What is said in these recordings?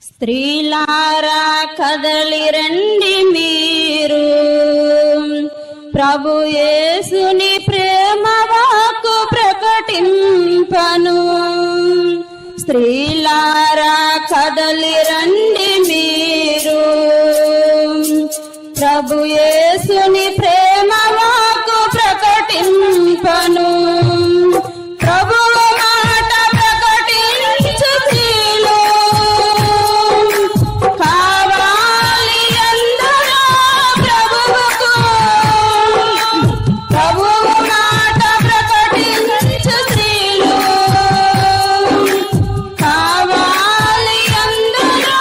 స్త్రీలారా కదలి రండి మీరు, ప్రభు యేసుని ప్రేమ వాక్కు ప్రకటింపను. స్త్రీలారా కదలి రండి మీరు, ప్రభు యేసుని ప్రేమ వాక్కు ప్రకటింపను. ప్రభువు మాట ప్రకటించు స్త్రీలు కావాలి అందరూ ప్రభువుకు. ప్రభువు మాట ప్రకటించు స్త్రీలు కావాలి అందరూ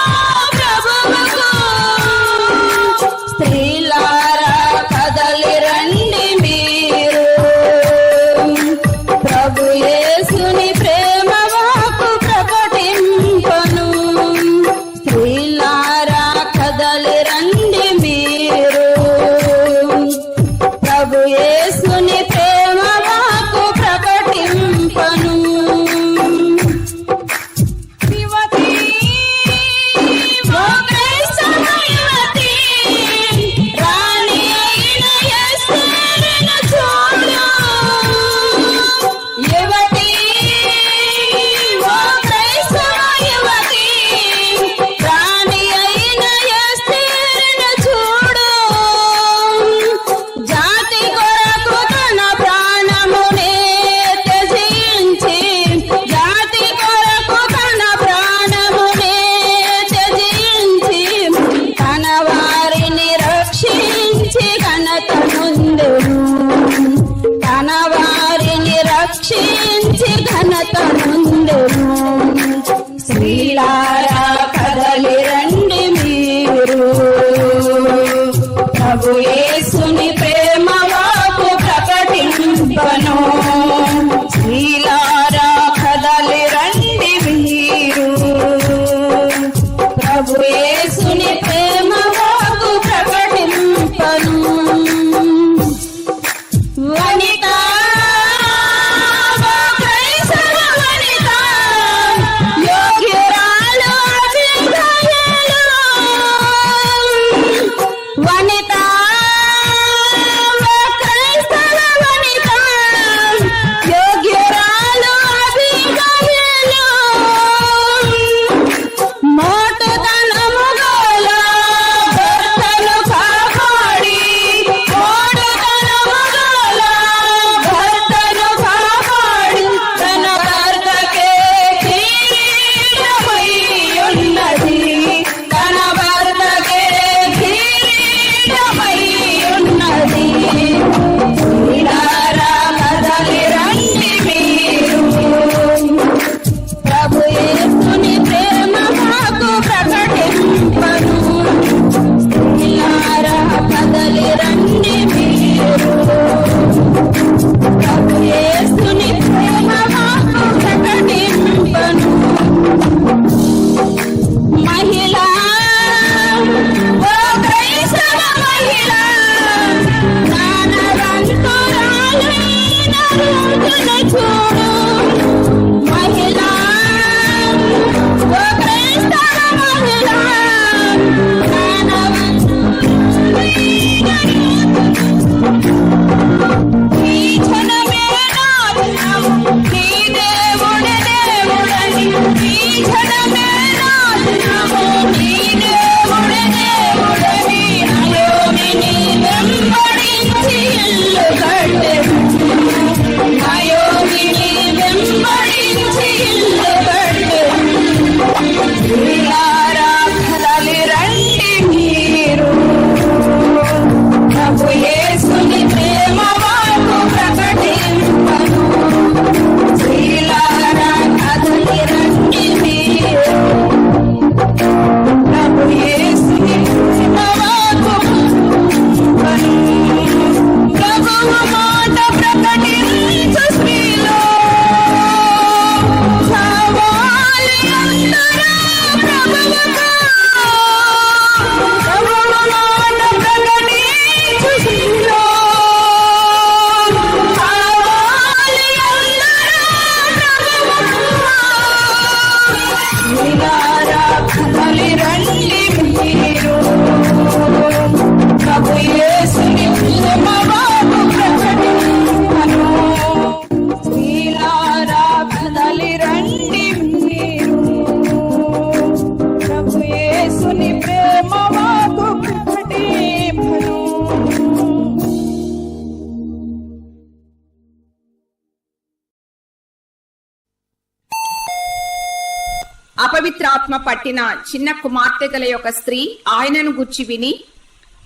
అపవిత్రాత్మ పట్టిన చిన్న కుమార్తె గల యొక్క స్త్రీ ఆయనను గుచ్చి విని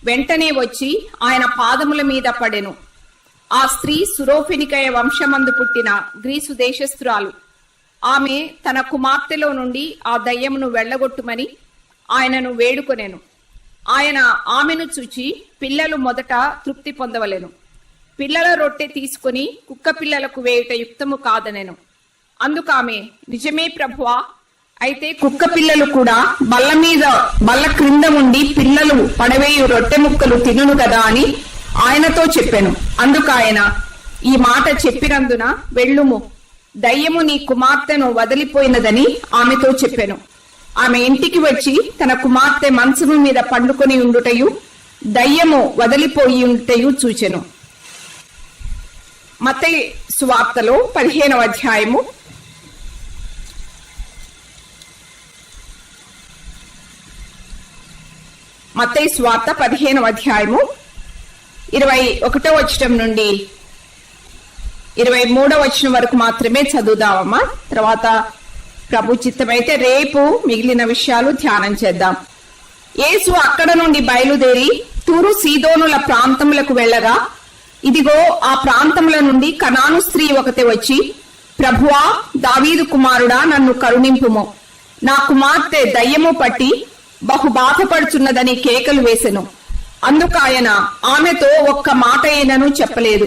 వెంటనే వచ్చి ఆయన పాదముల మీద పడెను. ఆ స్త్రీ సురోఫెనికయ వంశమందు పుట్టిన గ్రీసు దేశస్థురాలు. ఆమె తన కుమార్తెలో నుండి ఆ దయ్యమును వెళ్లగొట్టుమని ఆయనను వేడుకొనెను. ఆయన ఆమెను చూచి, పిల్లలు మొదట తృప్తి పొందవలెను, పిల్లల రొట్టె తీసుకుని కుక్క పిల్లలకు వేయుట యుక్తము కాదనెను. అందుకామె, నిజమే ప్రభువా, అయితే కుక్క పిల్లలు కూడా బల్ల క్రింద ఉండి పిల్లలు పడవేయు రొట్టె ముక్కలు తినును కదా అని ఆయనతో చెప్పెను. అందుకాయన, ఈ మాట చెప్పినందున వెళ్ళుము, దయ్యము నీ కుమార్తెను వదిలిపోయినదని ఆమెతో చెప్పెను. ఆమె ఇంటికి వచ్చి తన కుమార్తె మంచము మీద పండుకొని ఉండుటయు దయ్యము వదిలిపోయి ఉండుటయు చూచెను. మత్తయి సువార్తలో 15వ అధ్యాయము 21వ వచనం నుండి 23వ వచనం వరకు మాత్రమే చదువుదామమ్మా. తర్వాత ప్రభు చిత్తమైతే రేపు మిగిలిన విషయాలు ధ్యానం చేద్దాం. యేసు అక్కడ నుండి బయలుదేరి తూరు సీదోనుల ప్రాంతములకు వెళ్ళగా, ఇదిగో ఆ ప్రాంతముల నుండి కనాను స్త్రీ ఒకతే వచ్చి, ప్రభువా, దావీదు కుమారుడా, నన్ను కరుణింపుము, నా కుమార్తె దయ్యము పట్టి బహు బాధపడుచున్నదని కేకలు వేసెను. అందుకాయన ఆమెతో ఒక్క మాట అయినను చెప్పలేదు.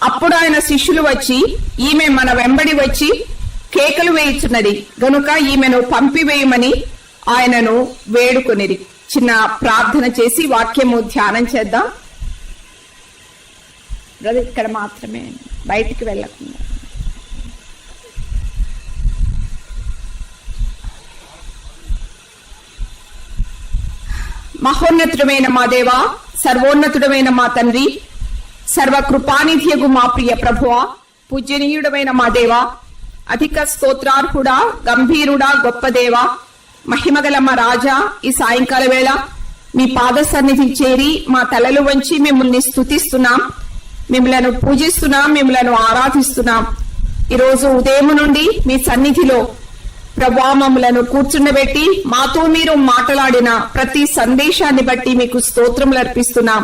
అప్పుడు ఆయన శిష్యులు వచ్చి, ఈమె మన వెంబడి వచ్చి కేకలు వేయుచున్నది గనుక ఈమెను పంపివేయమని ఆయనను వేడుకొనిరి. చిన్న ప్రార్థన చేసి వాక్యము ధ్యానం చేద్దాం. ఇక్కడ మాత్రమే, బయటికి వెళ్ళకుండా. మహోన్నతుడమైన మా దేవా, సర్వోన్నతుడమైన మా తండ్రి, సర్వకృపానిధియగు మా ప్రియ ప్రభువా, పూజనీయుడమైన మా దేవా, అధిక స్తోత్రార్హుడా, గంభీరుడా, గొప్ప దేవా, మహిమగల మా రాజా, ఈ సాయంకాల వేళ మీ పాద సన్నిధి చేరి మా తలలు వంచి మిమ్మల్ని స్తుతిస్తున్నాం, మిమ్మలను పూజిస్తున్నాం, మిమ్మలను ఆరాధిస్తున్నాం. ఈరోజు ఉదయం నుండి మీ సన్నిధిలో ప్రభువా మమ్మలను కూర్చుండబెట్టి మాతో మీరు మాట్లాడిన ప్రతి సందేశాన్ని బట్టి మీకు స్తోత్రములు అర్పిస్తున్నాం.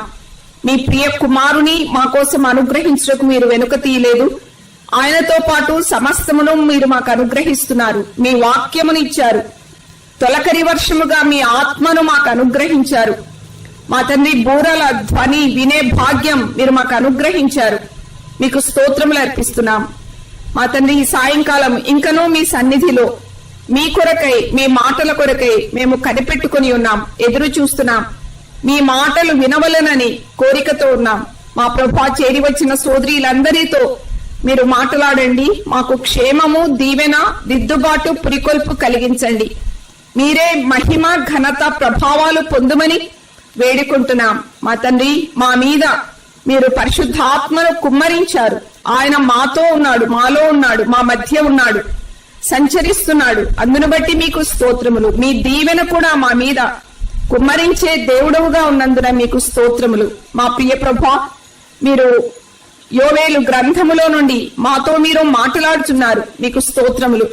మీ ప్రియ కుమారుని మా కోసం అనుగ్రహించడానికి మీరు వెనుక తీయలేదు. ఆయనతో పాటు సమస్తమును మీరు మాకు అనుగ్రహిస్తున్నారు. మీ వాక్యమును ఇచ్చారు. తొలకరి వర్షముగా మీ ఆత్మను మాకు అనుగ్రహించారు. మా తండ్రి, బూరల ధ్వని వినే భాగ్యం మీరు మాకు అనుగ్రహించారు. మీకు స్తోత్రములు అర్పిస్తున్నాం. మా తండ్రి, ఈ సాయంకాలం ఇంకనూ మీ సన్నిధిలో మీ కొరకై, మీ మాటల కొరకై మేము కనిపెట్టుకుని ఉన్నాం, ఎదురు చూస్తున్నాం. మీ మాటలు వినవలనని కోరికతో ఉన్నాం. మా ప్రభా, చేరి వచ్చిన సోదరులందరితో మీరు మాట్లాడండి. మాకు క్షేమము, దీవెన, దిద్దుబాటు, పురికొల్పు కలిగించండి. మీరే మహిమ, ఘనత, ప్రభావాలు పొందుమని వేడుకుంటున్నాం. మా తండ్రి, మా మీద మీరు పరిశుద్ధాత్మను కుమ్మరించారు. ఆయన మాతో ఉన్నాడు, మాలో ఉన్నాడు, మా మధ్య ఉన్నాడు, సంచరిస్తున్నాడు. అందును బట్టి మీకు స్తోత్రములు. మీ దీవెన కూడా మా మీద కుమ్మరించే దేవుడవుగా ఉన్నందున మీకు స్తోత్రములు. మా ప్రియ ప్రభా, మీరు యోవేలు గ్రంథములో నుండి మాతో మీరు మాట్లాడుతున్నారు. మీకు స్తోత్రములు.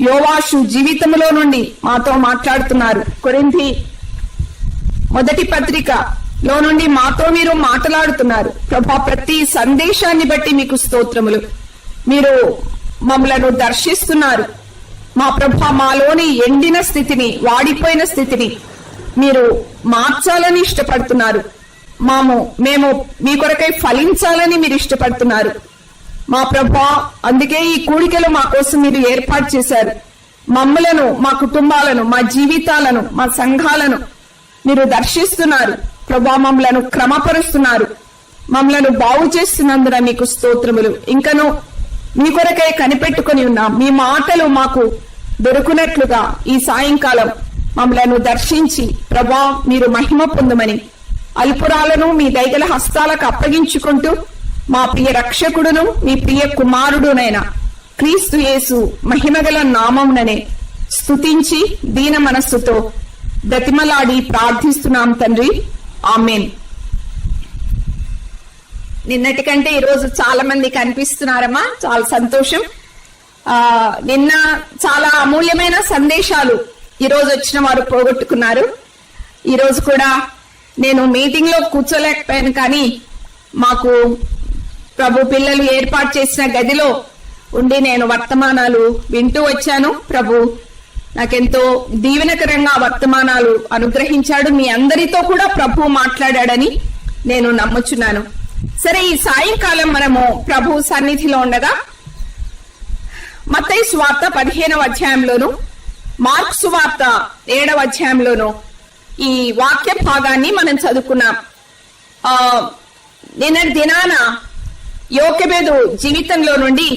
యోవాషు జీవితములో నుండి మాతో మాట్లాడుతున్నారు. కొరింథీ మొదటి పత్రికలో నుండి మాతో మీరు మాట్లాడుతున్నారు. ప్రభా, ప్రతి సందేశాన్ని బట్టి మీకు స్తోత్రములు. మీరు మమ్మలను దర్శిస్తున్నారు. మా ప్రభా, మాలోని ఎండిన స్థితిని, వాడిపోయిన స్థితిని మీరు మార్చాలని ఇష్టపడుతున్నారు. మేము మీ కొరకై ఫలించాలని మీరు ఇష్టపడుతున్నారు. మా ప్రభా, అందుకే ఈ కూడికలు మా కోసం మీరు ఏర్పాటు చేశారు. మమ్మలను, మా కుటుంబాలను, మా జీవితాలను, మా సంఘాలను మీరు దర్శిస్తున్నారు. ప్రభా, మమ్మలను క్రమపరుస్తున్నారు. మమ్మలను బాగు చేస్తున్నందున మీకు స్తోత్రములు. ఇంకను మీ కొరకై కనిపెట్టుకుని ఉన్నాం. మీ మాటలు మాకు దొరుకునట్లుగా ఈ సాయంకాలం మమ్మలను దర్శించి ప్రభా, మీరు మహిమ పొందమని అల్పురాలను మీ దయగల హస్తాలకు అప్పగించుకుంటూ మా ప్రియ రక్షకుడును మీ ప్రియ కుమారుడునైన క్రీస్తు యేసు మహిమగల నామముననే స్తుతించి దీన మనస్సుతో దతిమలాడి ప్రార్థిస్తున్నాం తండ్రి, ఆమేన్. నిన్నటి కంటే ఈరోజు చాలా మంది కనిపిస్తున్నారమ్మా, చాలా సంతోషం. నిన్న చాలా అమూల్యమైన సందేశాలు ఈ రోజు వచ్చిన వారు పోగొట్టుకున్నారు. ఈ రోజు కూడా నేను మీటింగ్ లో కూర్చోలేకపోయాను, కానీ మాకు ప్రభు పిల్లలు ఏర్పాటు చేసిన గదిలో ఉండి నేను వర్తమానాలు వింటూ వచ్చాను. ప్రభు నాకెంతో దీవెనకరంగా వర్తమానాలు అనుగ్రహించాడు. మీ అందరితో కూడా ప్రభు మాట్లాడాడని నేను నమ్ముచున్నాను. సరే, ఈ సాయంకాలం మనము ప్రభు సన్నిధిలో ఉండగా మత్తయి సువార్త 15వ అధ్యాయంలోను, మార్కు సువార్త 7వ అధ్యాయంలోను ఈ వాక్య భాగాన్ని మనం చదువుకున్నాం. నిన్నటి దినాన యోకెబేదు జీవితంలో నుండి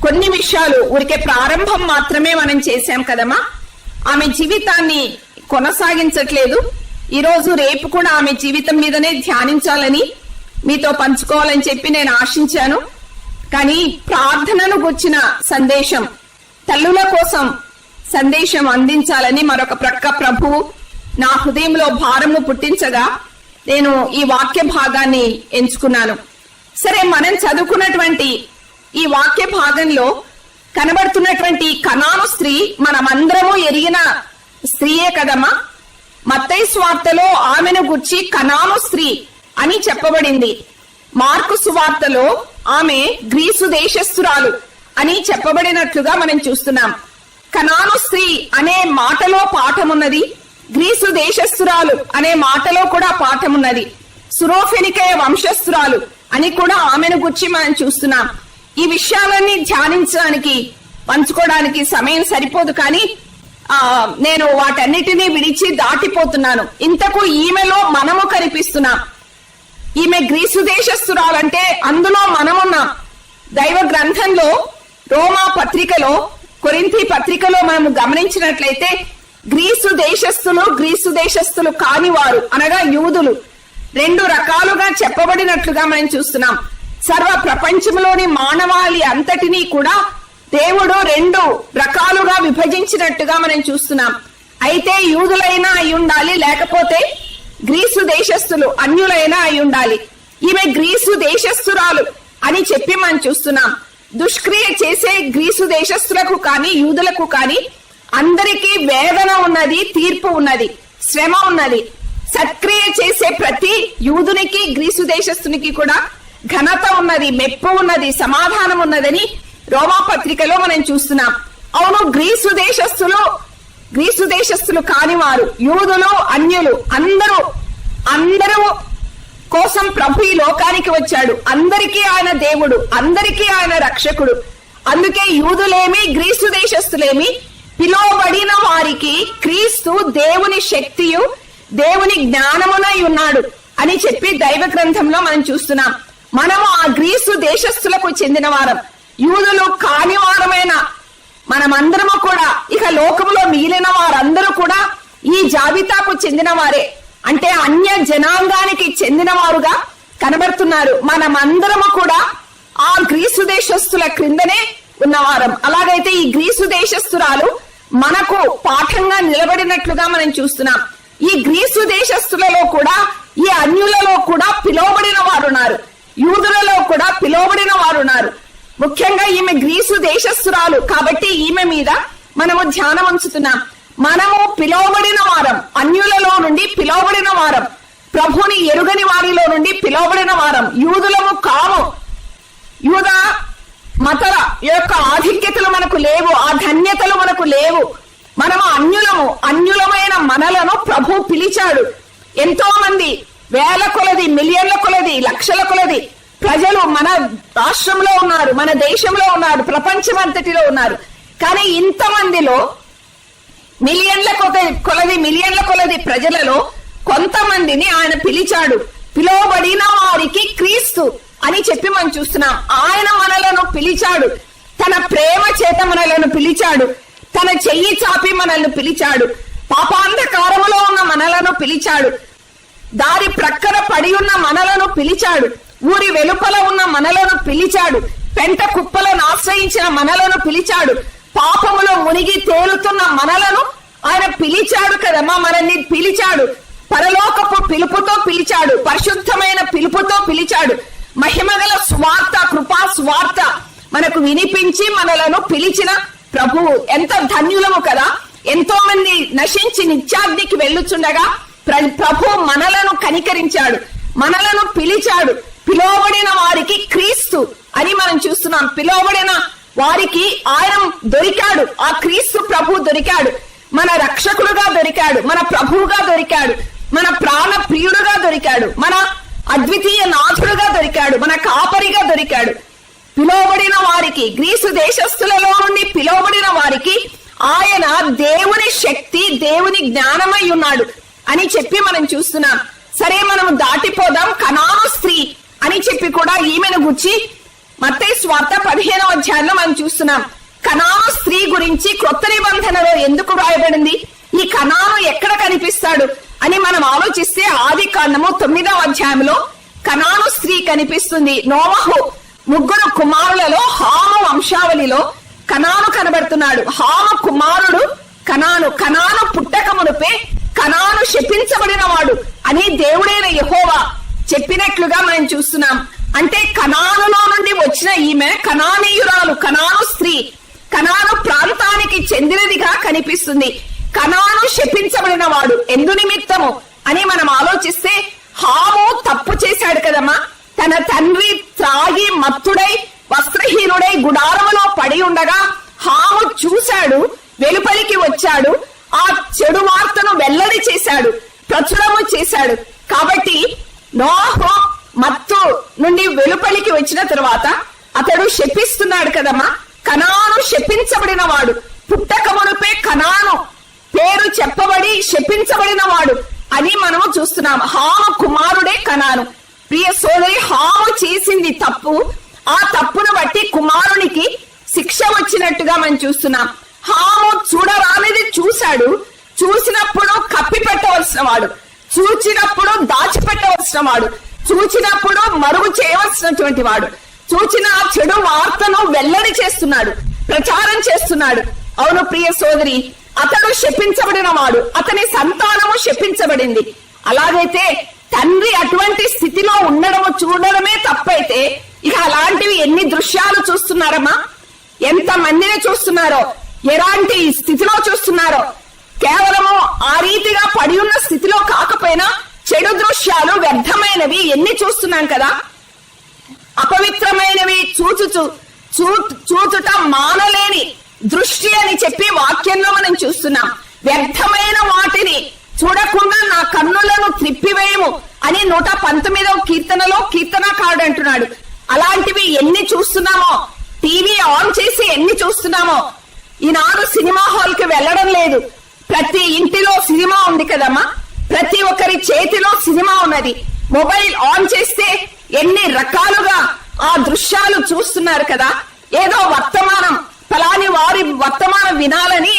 కొన్ని విషయాలు ఊరికే ప్రారంభం మాత్రమే మనం చేశాం కదమ్మా. ఆమె జీవితాన్ని కొనసాగించట్లేదు. ఈ రోజు రేపు కూడా ఆమె జీవితం మీదనే ధ్యానించాలని మీతో పంచుకోవాలని చెప్పి నేను ఆశించాను. కానీ ప్రార్థనను గుర్చిన సందేశం, తల్లుల కోసం సందేశం అందించాలని మరొక ప్రక్క ప్రభువు నా హృదయంలో భారము పుట్టించగా నేను ఈ వాక్య భాగాన్ని ఎంచుకున్నాను. సరే, మనం చదువుకున్నటువంటి ఈ వాక్య భాగంలో కనబడుతున్నటువంటి కనాను స్త్రీ మనమందరము ఎరిగిన స్త్రీయే కదమ్మా. మత్తయి సువార్తలో ఆమెను గుర్చి కనాను స్త్రీ అని చెప్పబడింది. మార్కు సువార్తలో ఆమె గ్రీసు దేశస్థురాలు అని చెప్పబడినట్లుగా మనం చూస్తున్నాం. కనాను స్త్రీ అనే మాటలో పాఠమున్నది, గ్రీసు దేశస్థురాలు అనే మాటలో కూడా పాఠమున్నది. సురోఫెనికయ వంశస్థురాలు అని కూడా ఆమెను గుర్చి మనం చూస్తున్నాం. ఈ విషయాలన్నీ ధ్యానించడానికి పంచుకోవడానికి సమయం సరిపోదు, కానీ నేను వాటన్నిటినీ విడిచి దాటిపోతున్నాను. ఇంతకు ఈమెలో మనము కనిపిస్తున్నాం. ఈమె గ్రీసు దేశస్థురాలంటే అందులో మనమున్నాం. దైవ గ్రంథంలో రోమా పత్రికలో, కొరింథీ పత్రికలో మనము గమనించినట్లయితే గ్రీసు దేశస్థులు, గ్రీసు దేశస్థులు కాని వారు అనగా యూదులు 2 రకాలుగా చెప్పబడినట్లుగా మనం చూస్తున్నాం. సర్వ ప్రపంచంలోని మానవాళి అంతటినీ కూడా దేవుడు 2 రకాలుగా విభజించినట్టుగా మనం చూస్తున్నాం. అయితే యూదులైనా అయి ఉండాలి, లేకపోతే గ్రీసు దేశస్థులు అన్యులైనా అయి ఉండాలి. ఈమె గ్రీసు దేశస్థురాలు అని చెప్పి మనం చూస్తున్నాం. దుష్క్రియ చేసే గ్రీసు దేశస్థులకు కానీ యూదులకు కానీ అందరికీ వేదన ఉన్నది, తీర్పు ఉన్నది, శ్రమ ఉన్నది. సత్క్రియ చేసే ప్రతి యూదునికి గ్రీసు దేశస్థునికి కూడా ఘనత ఉన్నది, మెప్పు ఉన్నది, సమాధానం ఉన్నదని రోమా పత్రికలో మనం చూస్తున్నాం. అవును, గ్రీసు దేశస్థులు కాని వారు, యూదులు, అన్యులు అందరూ కోసం ప్రభు ఈ లోకానికి వచ్చాడు. అందరికీ ఆయన దేవుడు, అందరికీ ఆయన రక్షకుడు. అందుకే యూదులేమి గ్రీసు దేశస్థులేమి పిలువబడిన వారికి క్రీస్తు దేవుని శక్తియు దేవుని జ్ఞానమునై ఉన్నాడు అని చెప్పి దైవ గ్రంథంలో మనం చూస్తున్నాం. మనము ఆ గ్రీసు దేశస్థులకు చెందిన వారం, యూదులు కాని వారమైన మనమందరము కూడా ఇక లోకంలో మిగిలిన వారందరూ కూడా ఈ జాబితాకు చెందిన వారే. అంటే అన్య జనాంగానికి చెందిన వారుగా కనబడుతున్నారు. మనమందరము కూడా ఆ గ్రీసు దేశస్థుల క్రిందనే ఉన్నవారం. అలాగైతే ఈ గ్రీసు దేశస్థురాలు మనకు పాఠంగా నిలబడినట్లుగా మనం చూస్తున్నాం. ఈ గ్రీసు దేశస్థులలో కూడా, ఈ అన్యులలో కూడా పిలువబడిన వారున్నారు, యూదులలో కూడా పిలువబడిన వారున్నారు. ముఖ్యంగా ఈమె గ్రీసు దేశస్థురాలు కాబట్టి ఈమె మీద మనము ధ్యానం ఉంచుతున్నాం. మనము పిలువబడిన వారం, అన్యులలో నుండి పిలువబడిన వారం, ప్రభుని ఎరుగని వారిలో నుండి పిలువబడిన వారం. యూదులము కాము. యూద మతల యొక్క ఆధిక్యతలు మనకు లేవు, ఆ ధన్యతలు మనకు లేవు. మనము అన్యులమైన మనలను ప్రభు పిలిచాడు. ఎంతో మంది వేల కొలది, మిలియన్ల కొలది, లక్షల కొలది ప్రజలు మన రాష్ట్రంలో ఉన్నారు, మన దేశంలో ఉన్నారు, ప్రపంచం అంతటిలో ఉన్నారు. కానీ ఇంతమందిలో మిలియన్ల కొలది ప్రజలలో కొంతమందిని ఆయన పిలిచాడు. పిలువబడిన వారికి క్రీస్తు అని చెప్పి మనం చూస్తున్నాం. ఆయన మనలను పిలిచాడు, తన ప్రేమ చేత మనలను పిలిచాడు, తన చెయ్యి చాపి మనల్ని పిలిచాడు, పాపాంధకారములో ఉన్న మనలను పిలిచాడు, దారి ప్రక్కన పడి ఉన్న మనలను పిలిచాడు, ఊరి వెలుపల ఉన్న మనలను పిలిచాడు, పెంట కుప్పలను ఆశ్రయించిన మనలను పిలిచాడు, పాపములో మునిగి తేలుతున్న మనలను ఆయన పిలిచాడు కదమ్మా. మనల్ని పిలిచాడు, పరలోకపు పిలుపుతో పిలిచాడు, పరిశుద్ధమైన పిలుపుతో పిలిచాడు, మహిమగల స్వార్థ, కృపా స్వార్థ మనకు వినిపించి మనలను పిలిచిన ప్రభువు. ఎంత ధన్యులము కదా. ఎంతో మంది నశించి నిత్యాగ్నికి వెళ్ళుచుండగా ప్రభు మనలను కనికరించాడు, మనలను పిలిచాడు. పిలువబడిన వారికి క్రీస్తు అని మనం చూస్తున్నాం. పిలువబడిన వారికి ఆయన దొరికాడు, ఆ క్రీస్తు ప్రభు దొరికాడు, మన రక్షకుడుగా దొరికాడు, మన ప్రభువుగా దొరికాడు, మన ప్రాణ ప్రియుడుగా దొరికాడు, మన అద్వితీయ నాథుడుగా దొరికాడు, మన కాపరిగా దొరికాడు. పిలువబడిన వారికి, గ్రీసు దేశస్థులలో నుండి పిలువబడిన వారికి ఆయన దేవుని శక్తి, దేవుని జ్ఞానమై ఉన్నాడు అని చెప్పి మనం చూస్తున్నాం. సరే, మనం దాటిపోదాం. కనాను స్త్రీ అని చెప్పి కూడా ఈమెను గుర్చి మత్తయి సువార్త 15వ అధ్యాయంలో మనం చూస్తున్నాం. కనాను స్త్రీ గురించి క్రొత్త నిబంధనలో ఎందుకు రాయబడింది? ఈ కనాను ఎక్కడ కనిపిస్తాడు అని మనం ఆలోచిస్తే ఆది కాండము 9వ అధ్యాయంలో కనాను స్త్రీ కనిపిస్తుంది. నోవహు 3 కుమారులలో హాము వంశావళిలో కనాను కనబడుతున్నాడు. హాము కుమారుడు కనాను. కనాను పుట్టక మునుపే కనాను శపించబడిన వాడు అని దేవుడైన యెహోవా చెప్పినట్లుగా మనం చూస్తున్నాం. అంటే కనానులో నుండి వచ్చిన ఈమె కనానీయురాలు, కనాను స్త్రీ, కనాను ప్రాంతానికి చెందినదిగా కనిపిస్తుంది. కనాను శపించబడిన వాడు ఎందు నిమిత్తము అని మనం ఆలోచిస్తే, హాము తప్పు చేశాడు కదమ్మా. తన తండ్రి త్రాగి మత్తుడై వస్త్రహీనుడై గుడారములో పడి ఉండగా హాము చూశాడు, వెలుపలికి వచ్చాడు, ఆ చెడు వార్తను వెల్లడి చేశాడు, ప్రచురము చేశాడు. కాబట్టి నోహు మత్తు నుండి వెలుపలికి వచ్చిన తరువాత అతడు శపిస్తున్నాడు కదమ్మా. కనాను శపించబడిన వాడు, పుట్టక మునుపే కనాను పేరు చెప్పబడి శపించబడిన వాడు అని మనము చూస్తున్నాం. హాము కుమారుడే కనాను. ప్రియ సోదరి, హాము చేసింది తప్పు. ఆ తప్పును బట్టి కుమారునికి శిక్ష వచ్చినట్టుగా మనం చూస్తున్నాం. హాము చూడరానిది చూశాడు. చూసినప్పుడు కప్పి పెట్టవలసిన వాడు, చూచినప్పుడు దాచిపెట్టవలసిన వాడు, చూచినప్పుడు మరుగు చేయవలసినటువంటి వాడు, చూచిన చెడు వార్తను వెల్లడి చేస్తున్నాడు, ప్రచారం చేస్తున్నాడు. అవును ప్రియ సోదరి, అతడు శపించబడిన వాడు, అతని సంతానము శపించబడింది. అలాగైతే తండ్రి అటువంటి స్థితిలో ఉండడము చూడడమే తప్పైతే ఇక అలాంటివి ఎన్ని దృశ్యాలు చూస్తున్నారమ్మా. ఎంత మందిని చూస్తున్నారో, ఎలాంటి స్థితిలో చూస్తున్నారో. కేవలము ఆ రీతిగా పడి ఉన్న స్థితిలో కాకపోయినా చెడు దృశ్యాలు, వ్యర్థమైనవి ఎన్ని చూస్తున్నాం కదా. అపవిత్రమైనవి చూచుట మానలేని దృష్టి అని చెప్పి వాక్యంలో మనం చూస్తున్నాం. వ్యర్థమైన వాటిని చూడకుండా నా కన్నులను త్రిప్పివేయము అని 119వ కీర్తనలో కీర్తనకారుడు అంటున్నాడు. అలాంటివి ఎన్ని చూస్తున్నామో, టీవీ ఆన్ చేసి ఎన్ని చూస్తున్నామో. ఈనాడు సినిమా హాల్ కి వెళ్ళడం లేదు. ప్రతి ఇంటిలో సినిమా ఉంది కదమ్మా. ప్రతి ఒక్కరి చేతిలో సినిమా ఉన్నది. మొబైల్ ఆన్ చేస్తే ఎన్ని రకాలుగా ఆ దృశ్యాలు చూస్తున్నారు కదా. ఏదో వర్తమానం, ఫలాని వారి వర్తమానం వినాలని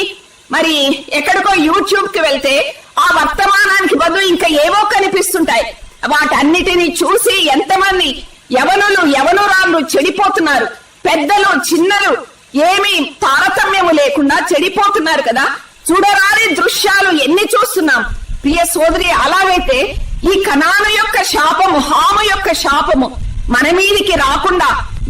మరి ఎక్కడికో యూట్యూబ్ కి వెళ్తే ఆ వర్తమానానికి బదులు ఇంకా ఏవో కనిపిస్తుంటాయి. వాటన్నిటిని చూసి ఎంతమంది యవనురాళ్ళు చెడిపోతున్నారు. పెద్దలు చిన్నలు ఏమీ తారతమ్యము లేకుండా చెడిపోతున్నారు కదా. చూడరాని దృశ్యాలు ఎన్ని చూస్తున్నాం ప్రియ సోదరి. అలాగైతే ఈ కనాను యొక్క శాపము, హాము యొక్క శాపము మన మీదికి రాకుండా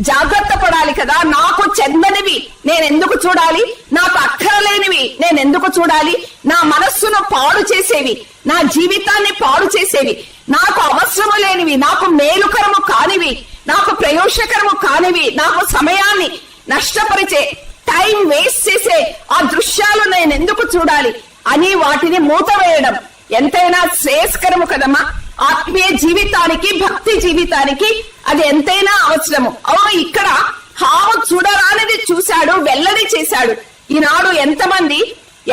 జాగ్రత్త పడాలి కదా. నాకు చెందనివి నేనెందుకు చూడాలి, నాకు అక్కరలేనివి నేనెందుకు చూడాలి, నా మనస్సును పాడు చేసేవి, నా జీవితాన్ని పాడు చేసేవి, నాకు అవసరము లేనివి, నాకు మేలుకరము కానివి, నాకు ప్రయోజనకరము కానివి, నాకు సమయాన్ని నష్టపరిచే, టైం వేస్ట్ చేసే ఆ దృశ్యాలు నేనెందుకు చూడాలి అని వాటిని మూతవేయడం ఎంతైనా శ్రేయస్కరము కదమ్మా. ఆత్మీయ జీవితానికి, భక్తి జీవితానికి అది ఎంతైనా అవసరము. అవును, ఇక్కడ హాము చూడరానిది చూశాడు, వెల్లడి చేశాడు. ఈనాడు ఎంతమంది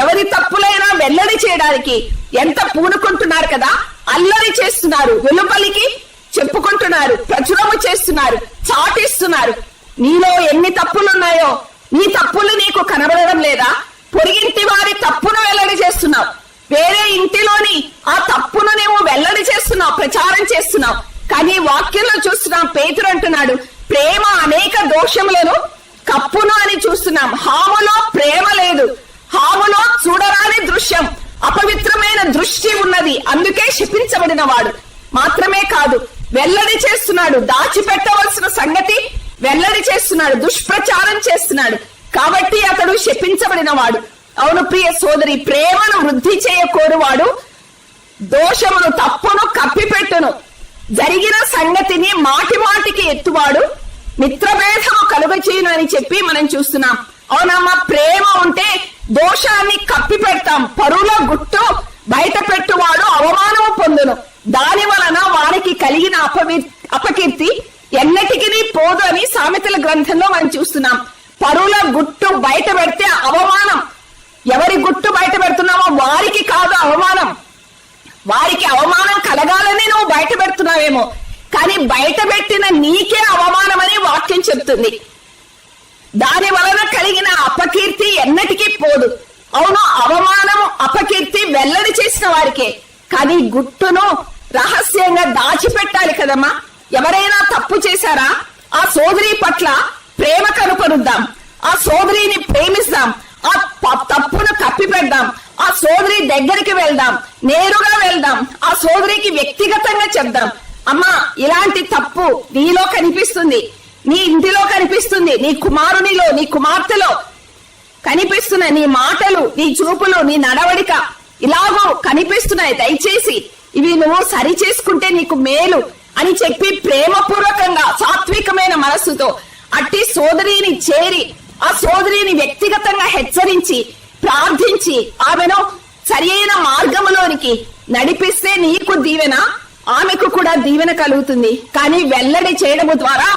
ఎవరి తప్పులైనా వెల్లడి చేయడానికి ఎంత పూనుకుంటున్నారు కదా. అల్లరి చేస్తున్నారు, వెలుపలికి చెప్పుకుంటున్నారు, ప్రచురము చేస్తున్నారు, చాటిస్తున్నారు. నీలో ఎన్ని తప్పులున్నాయో నీ తప్పులు నీకు కనబడడం లేదా? పొరిగింటి వారి తప్పును వెల్లడి చేస్తున్నావు, వేరే ఇంటిలోని ఆ తప్పును నువ్వు వెల్లడి చేస్తున్నావు, ప్రచారం చేస్తున్నావు. కానీ వాక్యంలో చూస్తున్నాం, పేతురు అంటున్నాడు, ప్రేమ అనేక దోషములను కప్పును అని చూస్తున్నాం. హాములో ప్రేమ లేదు, హాములో చూడరాని దృశ్యం, అపవిత్రమైన దృష్టి ఉన్నది. అందుకే శపించబడిన వాడు. మాత్రమే కాదు, వెల్లడి చేస్తున్నాడు. దాచిపెట్టవలసిన సంగతి వెల్లడి చేస్తున్నాడు, దుష్ప్రచారం చేస్తున్నాడు. కాబట్టి అతడు శపించబడిన వాడు. అవును ప్రియ సోదరి, ప్రేమను వృద్ధి చేయకోరువాడు దోషమును తప్పును కప్పిపెట్టును, జరిగిన సంగతిని మాటి మాటికి ఎత్తువాడు మిత్రభేదము కలుగచేయును అని చెప్పి మనం చూస్తున్నాం. అవునమ్మా, ప్రేమ ఉంటే దోషాన్ని కప్పి పెడతాం. పరుల గుట్టు బయట పెట్టువాడు అవమానము పొందును, దాని వలన వారికి కలిగిన అపకీర్తి ఎన్నటికి పోదు అని సామెతల గ్రంథంలో మనం చూస్తున్నాం. పరుల గుట్టు బయట పెడితే అవమానం. ఎవరి గుట్టు బయట పెడుతున్నావో వారికి కాదు అవమానం, వారికి అవమానం కలగాలని నువ్వు బయట పెడుతున్నావేమో, కానీ బయట పెట్టిన నీకే అవమానం అని వాక్యం చెప్తుంది. దాని వలన కలిగిన అపకీర్తి ఎన్నటికీ పోదు. అవును, అవమానము అపకీర్తి వెల్లడి చేసిన వారికే, కానీ గుట్టును రహస్యంగా దాచిపెట్టాలి కదమ్మా. ఎవరైనా తప్పు చేశారా, ఆ సోదరి పట్ల ప్రేమ కనుపరుద్దాం, ఆ సోదరిని ప్రేమిస్తాం, ఆ తప్పును కప్పిపెడదాం, ఆ సోదరి దగ్గరికి వెళ్దాం, నేరుగా వెళ్దాం, ఆ సోదరికి వ్యక్తిగతంగా చెప్దాం. అమ్మా, ఇలాంటి తప్పు నీలో కనిపిస్తుంది, నీ ఇంటిలో కనిపిస్తుంది, నీ కుమారునిలో, నీ కుమార్తెలో కనిపిస్తున్నాయి, నీ మాటలు, నీ చూపులు, నీ నడవడిక ఇలాగో కనిపిస్తున్నాయి. దయచేసి ఇవి నువ్వు సరి చేసుకుంటే నీకు మేలు అని చెప్పి ప్రేమపూర్వకంగా సాత్వికమైన మనస్సుతో అట్టి సోదరిని చేరి ఆ సోదరిని వ్యక్తిగతంగా హెచ్చరించి ప్రార్థించి ఆమెను సరియైన మార్గంలోనికి నడిపిస్తే నీకు దీవెన, ఆమెకు కూడా దీవెన కలుగుతుంది. కానీ వెల్లడి చేయడము ద్వారా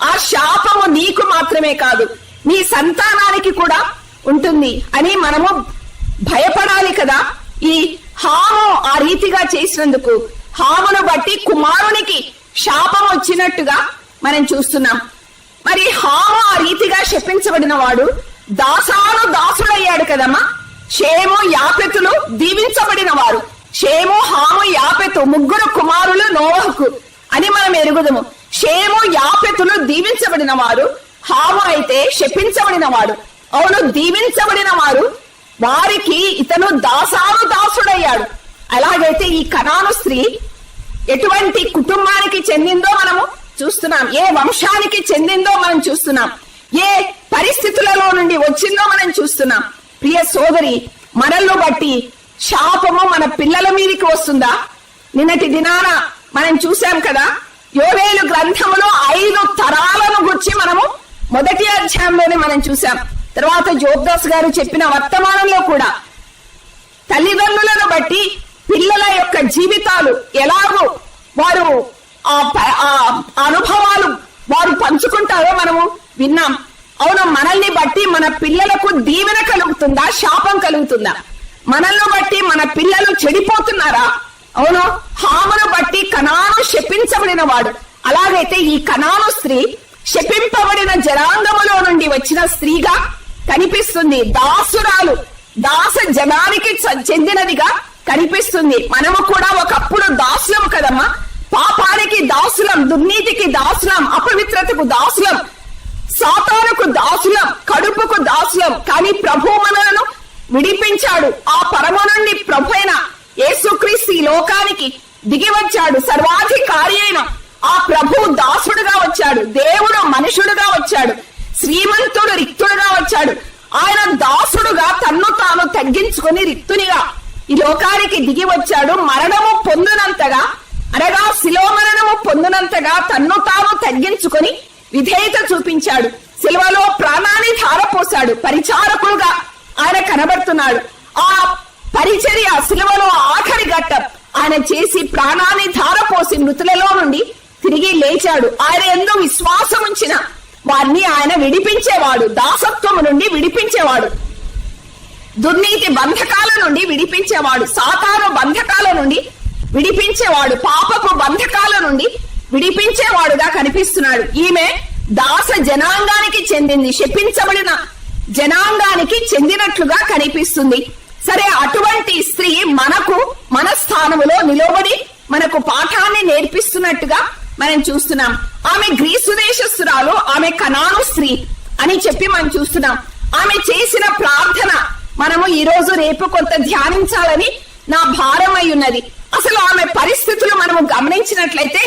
ఆ శాపము నీకు మాత్రమే కాదు, నీ సంతానానికి కూడా ఉంటుంది అని మనము భయపడాలి కదా. ఈ హాము ఆ రీతిగా చేసినందుకు హామును బట్టి కుమారునికి శాపం వచ్చినట్టుగా మనం చూస్తున్నాం. మరి హాము ఆ రీతిగా శపించబడిన వాడు దాసుడయ్యాడు కదమ్మా. షేము యాపెతులు దీవించబడిన వారు. షేము, హాము, యాపెతు ముగ్గురు కుమారులు నోవహుకు అని మనం ఎరుగుదము. షేము, యాపెతులు దీవించబడిన వారు, హాము అయితే శపించబడిన వాడు. అవును, దీవించబడిన వారు, వారికి ఇతను దాసుడయ్యాడు. అలాగైతే ఈ కనాను స్త్రీ ఎటువంటి కుటుంబానికి చెందిందో మనము చూస్తున్నాం, ఏ వంశానికి చెందిందో మనం చూస్తున్నాం, ఏ పరిస్థితులలో నుండి వచ్చిందో మనం చూస్తున్నాం. ప్రియ సోదరి, మనల్ని బట్టి శాపము మన పిల్లల మీదకి వస్తుందా? నిన్నటి దినాన మనం చూసాం కదా, యోవేలు గ్రంథములో 5 తరాలను గురించి మనము మొదటి అధ్యాయంలోనే మనం చూసాం. తర్వాత జోబ్దాస్ గారు చెప్పిన వర్తమానంలో కూడా తల్లిదండ్రులను బట్టి పిల్లల యొక్క జీవితాలు ఎలాగో వారు ఆ అనుభవాలు వారు పంచుకుంటారో మనము విన్నాం. అవును, మనల్ని బట్టి మన పిల్లలకు దీవెన కలుగుతుందా, శాపం కలుగుతుందా? మనల్ని బట్టి మన పిల్లలు చెడిపోతున్నారా? అవును, హామును బట్టి కనాను శపించబడిన వాడు. అలాగైతే ఈ కనాను స్త్రీ శపింపబడిన జనాంగములో నుండి వచ్చిన స్త్రీగా కనిపిస్తుంది. దాసురాలు, దాస జనానికి చెందినదిగా కనిపిస్తుంది. మనము కూడా ఒకప్పుడు దాసులం కదమ్మా. పాపానికి దాసులం, దుర్నీతికి దాసులం, అపవిత్రతకు దాసులం, సాతానుకు దాసులం, కడుపుకు దాసులం. కానీ ప్రభు మనలను విడిపించాడు. ఆ పరమ నుండి ప్రభు అయిన యేసుక్రీస్తు ఈ లోకానికి దిగి వచ్చాడు. సర్వాధికారి అయిన ఆ ప్రభు దాసుడుగా వచ్చాడు. దేవుడు మనుషుడుగా వచ్చాడు. శ్రీమంతుడు రిక్తుడుగా వచ్చాడు. ఆయన దాసుడుగా తన్ను తాను తగ్గించుకుని రిక్తునిగా ఈ లోకానికి దిగి వచ్చాడు. మరణము పొందినంతగా, అనగా శిలో మరణము పొందినంతగా తన్ను తాను తగ్గించుకొని విధేయత చూపించాడు. శిలువలో ప్రాణాన్ని ధారపోశాడు. పరిచారకుడుగా ఆయన కనబడుతున్నాడు. ఆ పరిచర్య శిలువలో ఆఖరి ఘట్టం ఆయన చేసి ప్రాణాన్ని ధారపోసి మృతులలో నుండి తిరిగి లేచాడు. ఆయన యందు విశ్వాసం ఉంచిన వారిని ఆయన విడిపించేవాడు. దాసత్వము నుండి విడిపించేవాడు, దుర్నీతి బంధకాల నుండి విడిపించేవాడు, సాతాను బంధకాల నుండి విడిపించేవాడు, పాపపు బంధకాల నుండి విడిపించేవాడుగా కనిపిస్తున్నాడు. ఈమె దాస జనాంగానికి చెందింది, శపించబడిన జనాంగానికి చెందినట్లుగా కనిపిస్తుంది. సరే, అటువంటి స్త్రీ మనకు మన స్థానములో నిలబడి మనకు పాఠాన్ని నేర్పిస్తున్నట్టుగా మనం చూస్తున్నాం. ఆమె గ్రీసు దేశస్తురాలు, ఆమె కనాను స్త్రీ అని చెప్పి మనం చూస్తున్నాం. ఆమె చేసిన ప్రార్థన మనము ఈ రోజు రేపు కొంత ధ్యానించాలని నా భారం అయి ఉన్నది. అసలు ఆమె పరిస్థితులు మనము గమనించినట్లయితే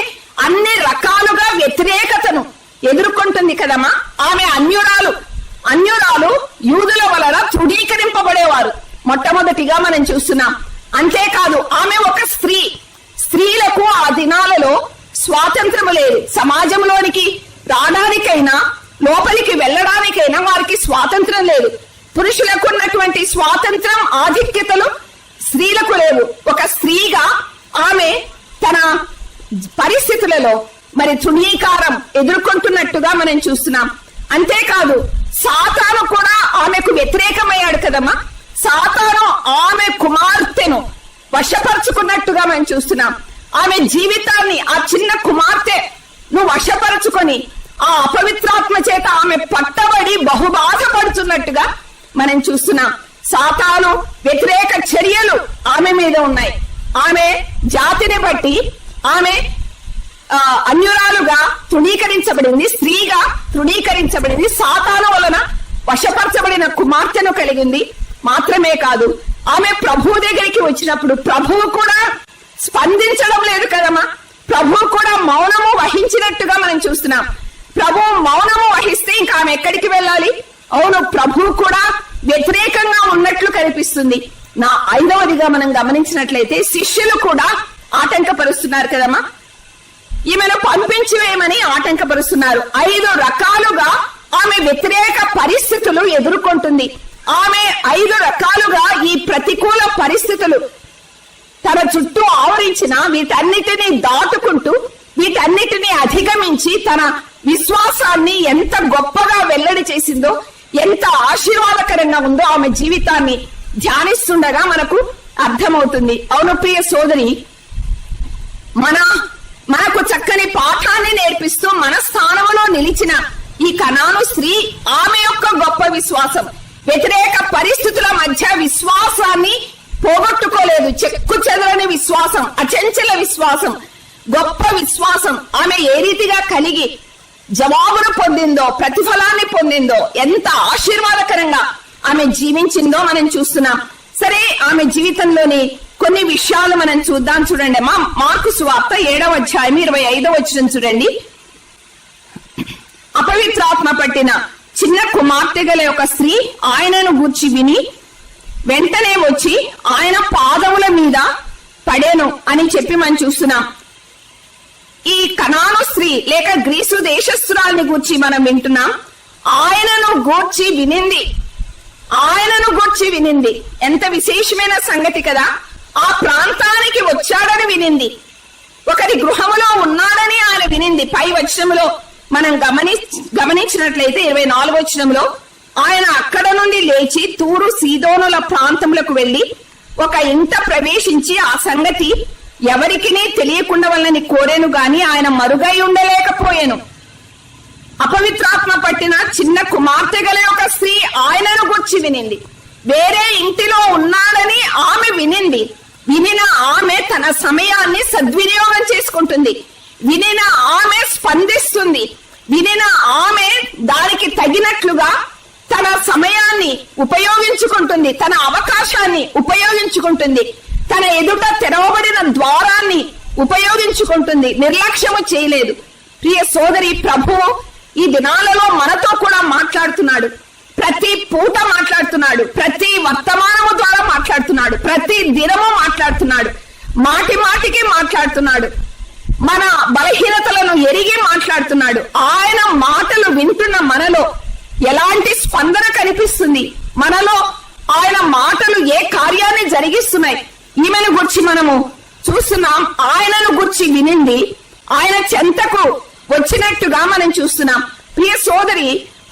అన్ని రకాలుగా వ్యతిరేకతను ఎదుర్కొంటుంది కదమ్మా. ఆమె అన్యురాలు యూదుల వలన తృణీకరింపబడేవారు మొట్టమొదటిగా మనం చూస్తున్నాం. అంతేకాదు ఆమె ఒక స్త్రీలకు ఆ దినాలలో స్వాతంత్రము లేదు. సమాజంలోనికి రావడానికైనా లోపలికి వెళ్ళడానికైనా వారికి స్వాతంత్రం లేదు. పురుషులకు ఉన్నటువంటి స్వాతంత్రం ఆధిక్యతలు స్త్రీలకు లేవు. ఒక స్త్రీగా ఆమె తన పరిస్థితులలో మరి తృణీకారం ఎదుర్కొంటున్నట్టుగా మనం చూస్తున్నాం. అంతేకాదు సాతాను కూడా ఆమెకు వ్యతిరేకమయ్యాడు కదమ్మా. సాతాను ఆమె కుమార్తెను వశపరుచుకున్నట్టుగా మనం చూస్తున్నాం. ఆమె జీవితాన్ని ఆ చిన్న కుమార్తెను వశపరుచుకొని ఆ అపవిత్రాత్మ చేత ఆమె పట్టబడి బహుబాధపడుతున్నట్టుగా మనం చూస్తున్నాం. సాతాను వ్యతిరేక చర్యలు ఆమె మీద ఉన్నాయి. ఆమె జాతిని బట్టి ఆమె అన్యురాలుగా తృణీకరించబడింది, స్త్రీగా తృణీకరించబడింది, సాతాను వలన వశపరచబడిన కుమార్తెను కలిగింది. మాత్రమే కాదు ఆమె ప్రభువు దగ్గరికి వచ్చినప్పుడు ప్రభువు కూడా స్పందించడం లేదు కదమ్మా. ప్రభువు కూడా మౌనము వహించినట్టుగా మనం చూస్తున్నాం. ప్రభువు మౌనము వహిస్తే ఇంకా ఆమె ఎక్కడికి వెళ్ళాలి? అవును, ప్రభువు కూడా వ్యతిరేకంగా ఉన్నట్లు కనిపిస్తుంది. నా 5వదిగా మనం గమనించినట్లయితే శిష్యులు కూడా ఆటంకపరుస్తున్నారు కదమ్మా. ఈమెను పంపించివేయమని ఆటంకపరుస్తున్నారు. 5 రకాలుగా ఆమె వ్యతిరేక పరిస్థితులు ఎదుర్కొంటుంది. ఆమె 5 రకాలుగా ఈ ప్రతికూల పరిస్థితులు తన చుట్టూ ఆవరించిన వీటన్నిటినీ దాటుకుంటూ వీటన్నిటినీ అధిగమించి తన విశ్వాసాన్ని ఎంత గొప్పగా వెల్లడి చేసిందో, ఎంత ఆశీర్వాదకరంగా ఉందో ఆమె జీవితాన్ని ధ్యానిస్తుండగా మనకు అర్థమవుతుంది. అవును ప్రియ సోదరి, మనకు చక్కని పాఠాన్ని నేర్పిస్తూ మన స్థానంలో నిలిచిన ఈ కనాను స్త్రీ ఆమె యొక్క గొప్ప విశ్వాసం, వ్యతిరేక పరిస్థితుల మధ్య విశ్వాసాన్ని పోగొట్టుకోలేదు. చెక్కు చెదరని విశ్వాసం, అచంచల విశ్వాసం, గొప్ప విశ్వాసం ఆమె ఏ రీతిగా కలిగి జవాబును పొందిందో, ప్రతిఫలాన్ని పొందిందో, ఎంత ఆశీర్వాదకరంగా ఆమె జీవించిందో మనం చూస్తున్నాం. సరే, ఆమె జీవితంలోని కొన్ని విషయాలు మనం చూద్దాం. చూడండి అమ్మా, మార్కు సువార్త 7వ అధ్యాయం 25వ వచనం చూడండి. అపవిత్రాత్మ పట్టిన చిన్న కుమార్తె గల ఒక స్త్రీ ఆయనను గూర్చి విని వెంటనే వచ్చి ఆయన పాదముల మీద పడేను అని చెప్పి మనం చూస్తున్నాం. ఈ కనాను స్త్రీ లేక గ్రీసు దేశస్తురాల్ని గూర్చి మనం వింటున్నాం. ఆయనను గూర్చి వినింది. ఎంత విశేషమైన సంగతి కదా. ఆ ప్రాంతానికి వచ్చాడని వినింది. ఒకరి గృహములో ఉన్నాడని ఆయన వినింది. పై వచనంలో మనం గమనించినట్లయితే 24వ వచనంలో ఆయన అక్కడ నుండి లేచి తూరు సీదోనుల ప్రాంతములకు వెళ్లి ఒక ఇంట ప్రవేశించి ఆ సంగతి ఎవరికినీ తెలియకుండా వాళ్ళని కోరేను గాని ఆయన మరుగై ఉండలేకపోయాను. అపవిత్రాత్మ పట్టిన చిన్న కుమార్తె గల ఒక స్త్రీ ఆయనను గుర్చి వినింది. వేరే ఇంటిలో ఉన్నాడని ఆమె వినింది. వినిన ఆమె తన సమయాన్ని సద్వినియోగం చేసుకుంటుంది. వినిన ఆమె స్పందిస్తుంది. వినిన ఆమె దానికి తగినట్లుగా తన సమయాన్ని ఉపయోగించుకుంటుంది, తన అవకాశాన్ని ఉపయోగించుకుంటుంది, తన ఎదుట తెరవబడిన ద్వారాన్ని ఉపయోగించుకుంటుంది. నిర్లక్ష్యము చేయలేదు. ప్రియ సోదరి, ప్రభువు ఈ దినాలలో మనతో కూడా మాట్లాడుతున్నాడు. ప్రతి పూట మాట్లాడుతున్నాడు, ప్రతి వర్తమానము ద్వారా మాట్లాడుతున్నాడు, ప్రతి దినము మాట్లాడుతున్నాడు, మాటి మాటికి మాట్లాడుతున్నాడు, మన బలహీనతలను ఎరిగి మాట్లాడుతున్నాడు. ఆయన మాటలు వింటున్న మనలో ఎలాంటి స్పందన కనిపిస్తుంది? మనలో ఆయన మాటలు ఏ కార్యాన్ని జరిగిస్తున్నాయి? ఈమెను గుర్చి మనము చూస్తున్నాం. ఆయనను గుర్చి వినింది, ఆయన చెంతకు వచ్చినట్టుగా మనం చూస్తున్నాం. ప్రియ సోదరి,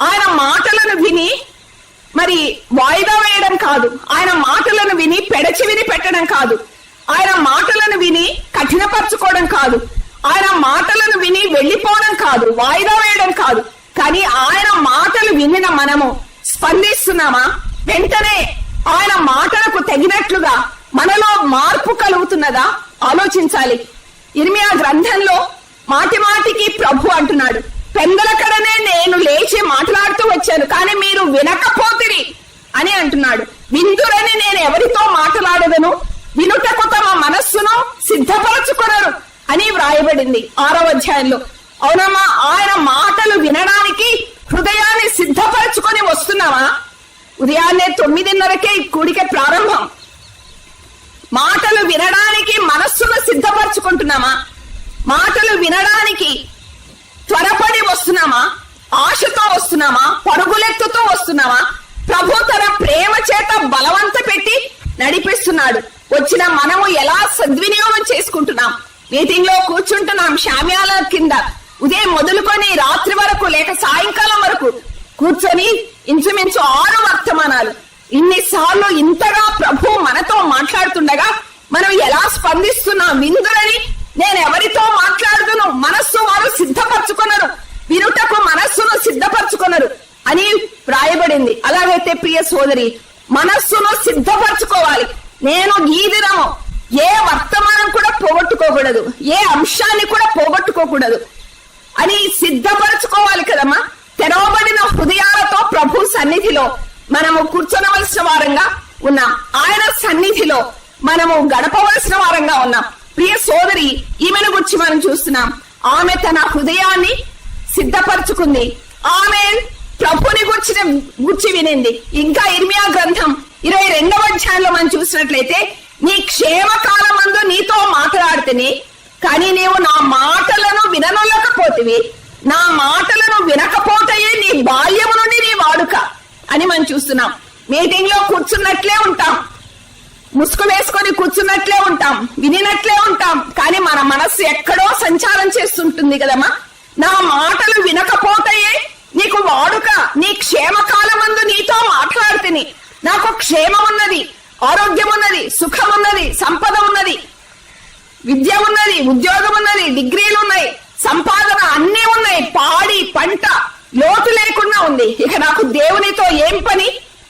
ఆయన మాటలను విని మరి వాయిదా వేయడం కాదు, ఆయన మాటలను విని పెడచెవిని పెట్టడం కాదు, ఆయన మాటలను విని కఠినపరచుకోవడం కాదు, ఆయన మాటలను విని వెళ్లిపోవడం కాదు, వాయిదా వేయడం కాదు. కానీ ఆయన మాటలు వినిన మనము స్పందిస్తున్నామా? వెంటనే ఆయన మాటలకు తగినట్లుగా మనలో మార్పు కలుగుతున్నదా? ఆలోచించాలి. ఇర్మియా గ్రంథంలో మాటి మాటికి ప్రభు అంటున్నాడు, పెందలకడనే నేను లేచి మాట్లాడుతూ వచ్చాను కానీ మీరు వినకపోతిరి అని అంటున్నాడు. విందురని నేను ఎవరితో మాట్లాడదను, వినుటకు తమ మనస్సును సిద్ధపరచుకొనరు అని వ్రాయబడింది 6వ అధ్యాయంలో. అవునమ్మా, ఆయన మాటలు వినడానికి హృదయాన్ని సిద్ధపరచుకొని వస్తున్నావా? ఉదయాన్నే 9:30కే కూడిక ప్రారంభం. మాటలు వినడానికి మనస్సును సిద్ధపరచుకుంటున్నామా? మాటలు వినడానికి త్వరపడి వస్తున్నామా? ఆశతో వస్తున్నామా? పరుగులెత్తుతూ వస్తున్నామా? ప్రభు తన ప్రేమ చేత బలవంత పెట్టి నడిపిస్తున్నాడు. వచ్చిన మనము ఎలా సద్వినియోగం చేసుకుంటున్నాం? మీటింగ్ లో కూర్చుంటున్నాం, షామ్యాల కింద ఉదయం మొదలుకొని రాత్రి వరకు లేక సాయంకాలం వరకు కూర్చొని ఇంచుమించు 6 వర్తమానాలు. ఇన్నిసార్లు ఇంతగా ప్రభు మనతో మాట్లాడుతుండగా మనం ఎలా స్పందిస్తున్నాం? విందులని నేను ఎవరితో మాట్లాడుతును, మనస్సు వారు సిద్ధపరచుకున్నారు, వినుటకు మనస్సును సిద్ధపరచుకున్నారు అని వ్రాయబడింది. అలాగైతే ప్రియ సోదరి, మనస్సును సిద్ధపరచుకోవాలి. నేను ఈ దినము ఏ వర్తమానం కూడా పోగొట్టుకోకూడదు, ఏ అంశాన్ని కూడా పోగొట్టుకోకూడదు అని సిద్ధపరచుకోవాలి కదమ్మా. తెరవబడిన హృదయాలతో ప్రభు సన్నిధిలో మనము కూర్చొనవలసిన వారంగా ఉన్నాం. ఆయన సన్నిధిలో మనము గడపవలసిన వారంగా ఉన్నాం. ప్రియ సోదరి, ఈమెను గురించి మనం చూస్తున్నాం. ఆమె తన హృదయాన్ని సిద్ధపరచుకుంది. ఆమె ప్రభుని గురించి వినింది. ఇంకా ఇర్మియా గ్రంథం 22వ అధ్యాయంలో మనం చూసినట్లయితే, నీ క్షేమకాలమందు నీతో మాట్లాడితేనే కానీ నీవు నా మాటలను విననొల్లకపోతివి, నా మాటలను వినకపోతేయే నీ బాల్యము నుండి నీ వాడుక అని మనం చూస్తున్నాం. మీటింగ్ లో కూర్చున్నట్లే ఉంటాం, ముసుగు వేసుకొని కూర్చున్నట్లే ఉంటాం, వినినట్లే ఉంటాం, కానీ మన మనస్సు ఎక్కడో సంచారం చేస్తుంటుంది కదమ్మా. నా మాటలు వినకపోతేయే నీకు వాడుక, నీ క్షేమకాలమందు నీతో మాట్లాడితేని నాకు క్షేమం ఉన్నది, ఆరోగ్యం ఉన్నది, సుఖం ఉన్నది, సంపద ఉన్నది, విద్య ఉన్నది, ఉద్యోగం ఉన్నది, డిగ్రీలు ఉన్నాయి, సంపాదన అన్నీ ఉన్నాయి, పాడి పంట లోటు లేకుండా ఉంది, ఇక నాకు దేవునితో ఏం పని